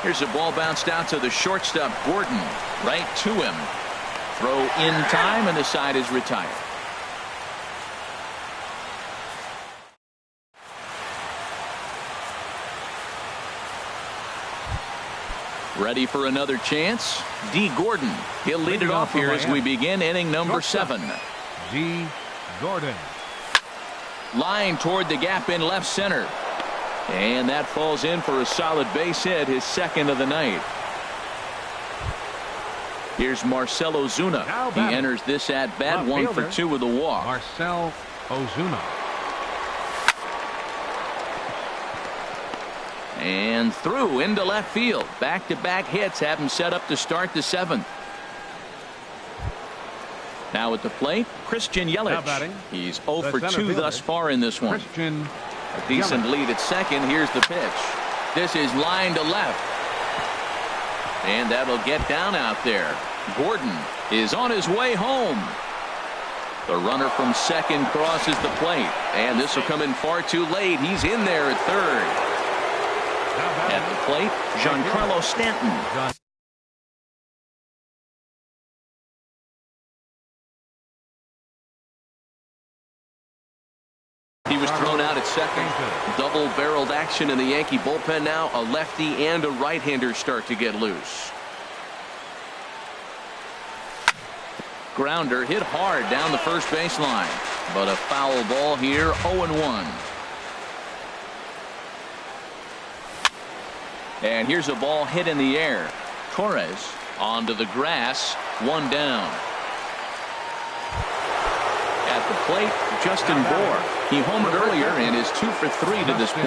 [SPEAKER 1] Here's a ball bounced out to the shortstop, Gordon. Right to him. Throw in time, and the side is retired. Ready for another chance. D. Gordon. He'll lead it off here as we begin inning number 7.
[SPEAKER 3] D. Gordon.
[SPEAKER 1] Line toward the gap in left center. And that falls in for a solid base hit, his second of the night. Here's Marcell Ozuna. He enters this at bat 1 for 2 with a walk.
[SPEAKER 3] Marcell Ozuna.
[SPEAKER 1] And through into left field. Back-to-back hits have him set up to start the 7th. Now at the plate, Christian Yelich. He's 0 for 2 thus far in this one.
[SPEAKER 3] Christian
[SPEAKER 1] A decent lead at second. Here's the pitch. This is line to left. And that'll get down out there. Gordon is on his way home. The runner from second crosses the plate. And this will come in far too late. He's in there at third. At the plate, Giancarlo Stanton. He was thrown out at second. Double-barreled action in the Yankee bullpen now. A lefty and a right-hander start to get loose. Grounder hit hard down the first baseline. But a foul ball here, 0-1. And here's a ball hit in the air. Torres onto the grass. 1 down. At the plate, Justin Bour. He homered earlier and is 2 for 3 to this point.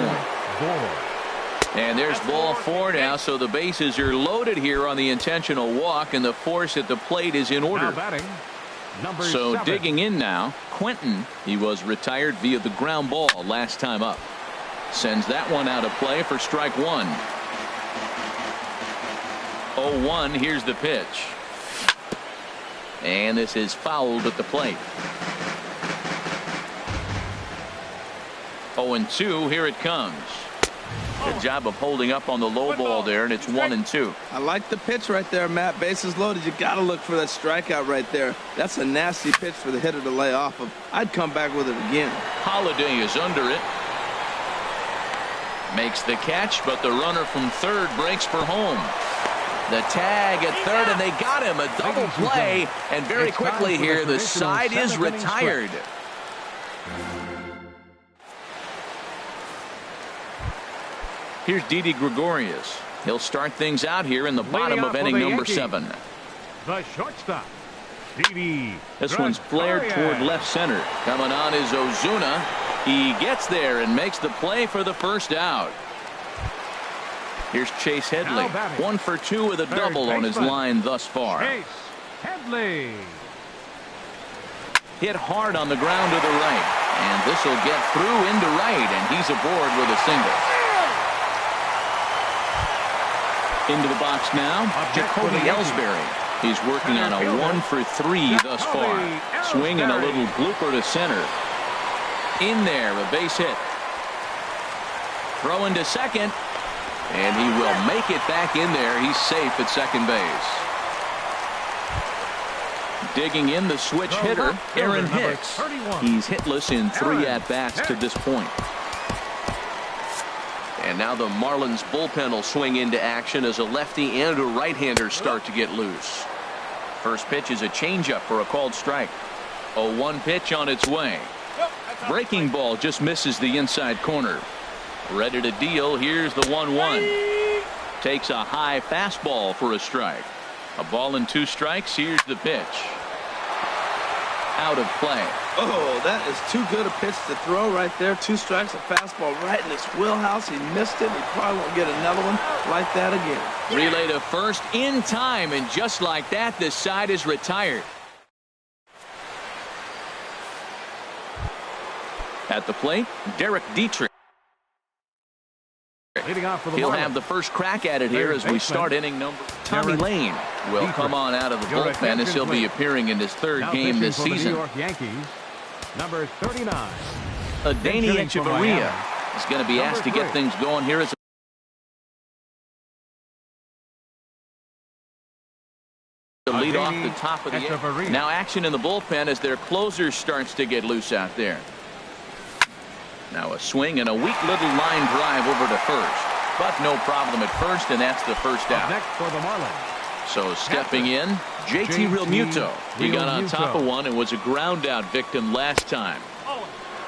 [SPEAKER 1] And there's ball 4 now, so the bases are loaded here on the intentional walk, and the force at the plate is in order. So 7. Digging in now, Quentin. He was retired via the ground ball last time up. Sends that one out of play for strike 1. 0-1. Here's the pitch. And this is fouled at the plate. 0-2. Here it comes. Good job of holding up on the low ball there, and it's 1-2.
[SPEAKER 2] I like the pitch right there, Matt. Bases loaded. You got to look for that strikeout right there. That's a nasty pitch for the hitter to lay off of. I'd come back with it again.
[SPEAKER 1] Holliday is under it. Makes the catch, but the runner from third breaks for home. The tag at third, and they got him. A double play, and very quickly here, the side is retired. Here's Didi Gregorius. He'll start things out here in the bottom of inning number 7.
[SPEAKER 3] The shortstop, Didi.
[SPEAKER 1] This one's flared toward left center. Coming on is Ozuna. He gets there and makes the play for the first out. Here's Chase Headley. 1 for 2 with a double on his line thus far.
[SPEAKER 3] Chase Headley.
[SPEAKER 1] Hit hard on the ground to the right. And this will get through into right, and he's aboard with a single. Into the box now, Jacoby Ellsbury. He's working on a 1 for 3 thus far. Swinging a little blooper to center. In there, a base hit. Throw into second. And he will make it back in there. He's safe at second base. Digging in the switch hitter, Aaron Hicks. He's hitless in 3 at-bats to this point. And now the Marlins bullpen will swing into action as a lefty and a right-hander start to get loose. First pitch is a changeup for a called strike. A 1 pitch on its way. Breaking ball just misses the inside corner. Ready to deal. Here's the 1-1. Takes a high fastball for a strike. A ball and 2 strikes. Here's the pitch. Out of play.
[SPEAKER 2] Oh, that is too good a pitch to throw right there. 2 strikes, a fastball right in his wheelhouse. He missed it. He probably won't get another one like that again.
[SPEAKER 1] Relay to first in time, and just like that, this side is retired. At the plate, Derek Dietrich. He'll have the first crack at it here as we start inning number. Tommy Lane will come on out of the bullpen as he'll be appearing in his 3rd game this season.
[SPEAKER 3] New York Yankees, number 39.
[SPEAKER 1] Adeiny Hechavarria is going to be asked to get things going here as the lead off the top of the 8th. Now action in the bullpen as their closer starts to get loose out there. Now a swing and a weak little line drive over to first. But no problem at first, and that's the first out.
[SPEAKER 3] Next for the Marlins.
[SPEAKER 1] So stepping in, JT Realmuto. He got on top of one and was a ground out victim last time.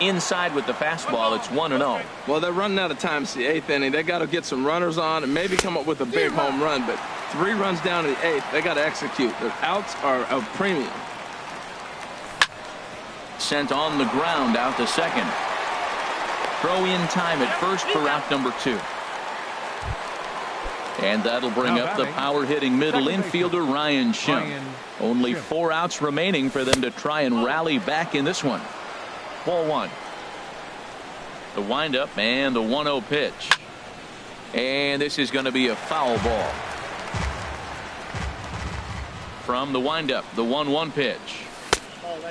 [SPEAKER 1] Inside with the fastball, it's 1-0.
[SPEAKER 2] Well, they're running out of time. It's the 8th inning. They got to get some runners on and maybe come up with a big home run. But 3 runs down in the 8th. They got to execute. Their outs are a premium.
[SPEAKER 1] Sent on the ground out to second. Throw in time at first for out number 2. And that'll bring up the power-hitting middle infielder Ryan Schimpf. Only 4 outs remaining for them to try and rally back in this one. Ball 1. The windup and the 1-0 pitch. And this is going to be a foul ball. From the windup, the 1-1 pitch.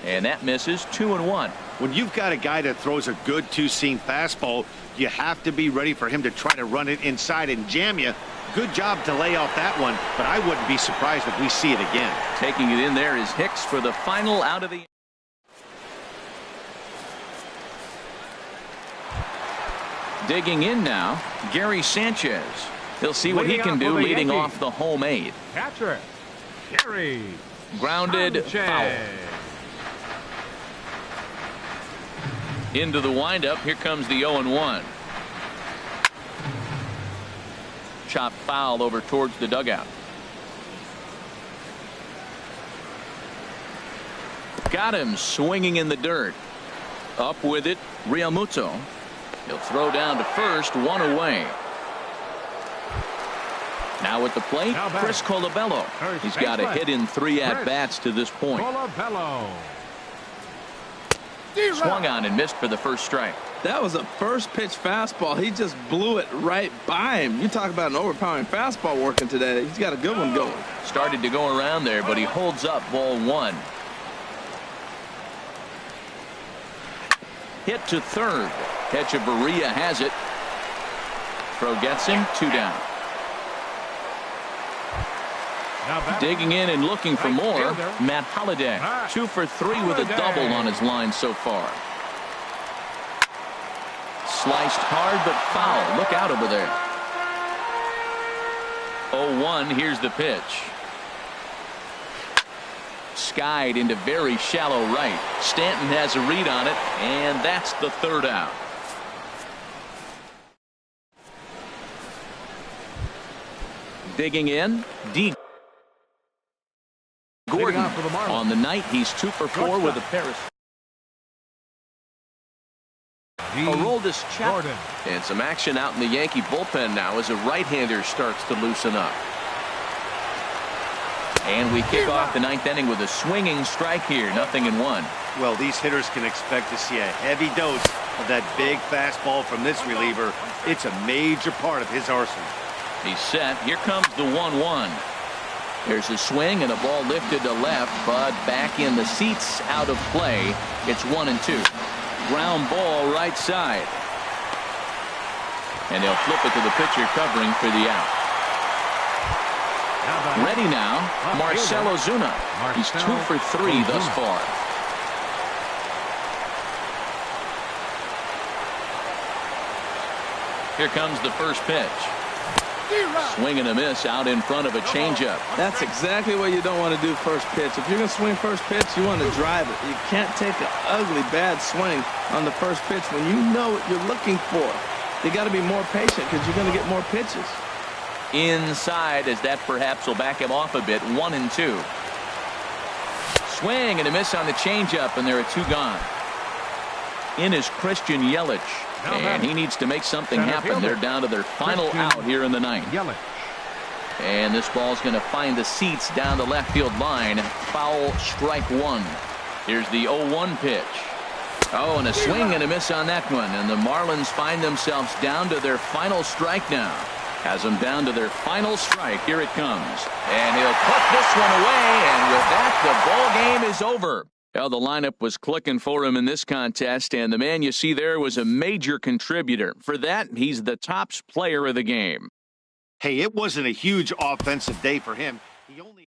[SPEAKER 1] And that misses. 2-1.
[SPEAKER 4] When you've got a guy that throws a good 2-seam fastball, you have to be ready for him to try to run it inside and jam you. Good job to lay off that one, but I wouldn't be surprised if we see it again.
[SPEAKER 1] Taking it in there is Hicks for the final out of the. Digging in now, Gary Sanchez. He'll see what he can do leading off the home 8.
[SPEAKER 3] Catcher, Gary.
[SPEAKER 1] Grounded, foul. Into the windup. Here comes the 0-1. Chop foul over towards the dugout. Got him swinging in the dirt. Up with it, Realmuto. He'll throw down to first, 1 away. Now at the plate, Chris Colabello. He's got a hit in 3 at-bats to this point. Swung on and missed for the first strike.
[SPEAKER 2] That was a first pitch fastball. He just blew it right by him. You talk about an overpowering fastball working today. He's got a good one going.
[SPEAKER 1] Started to go around there, but he holds up. Ball 1. Hit to third. Hechavarria has it. Throw gets him. 2 down. Digging in and looking for more, Matt Holliday. 2 for 3 with a double on his line so far. Sliced hard but foul. Look out over there. 0-1. Here's the pitch. Skied into very shallow right. Stanton has a read on it, and that's the 3rd out. Digging in, D. Gordon. On the night, he's 2 for 4 with a pair of Aroldis Chapman.
[SPEAKER 3] Gordon.
[SPEAKER 1] And some action out in the Yankee bullpen now as a right-hander starts to loosen up. And we kick off the ninth inning with a swinging strike here, 0-1.
[SPEAKER 4] Well, these hitters can expect to see a heavy dose of that big fastball from this reliever. It's a major part of his arsenal.
[SPEAKER 1] He's set. Here comes the 1-1. There's a swing and a ball lifted to left, but back in the seats, out of play. It's 1-2. Ground ball right side. And they'll flip it to the pitcher covering for the out. Ready now, Marcell Ozuna. He's 2 for 3 thus far. Here comes the first pitch. Swing and a miss out in front of a changeup.
[SPEAKER 2] That's exactly what you don't want to do first pitch. If you're going to swing first pitch, you want to drive it. You can't take an ugly, bad swing on the first pitch when you know what you're looking for. You got to be more patient because you're going to get more pitches.
[SPEAKER 1] Inside, as that perhaps will back him off a bit. 1-2. Swing and a miss on the changeup, and there are 2 gone. In is Christian Yelich, and he needs to make something happen. They're down to their final out here in the ninth. And this ball's going to find the seats down the left field line. Foul, strike 1. Here's the 0-1 pitch. Oh, and a swing and a miss on that one, and the Marlins find themselves down to their final strike now. Has them down to their final strike. Here it comes. And he'll put this one away, and with that, the ball game is over. Well, the lineup was clicking for him in this contest, and the man you see there was a major contributor. For that, he's the top player of the game.
[SPEAKER 4] Hey, it wasn't a huge offensive day for him. He only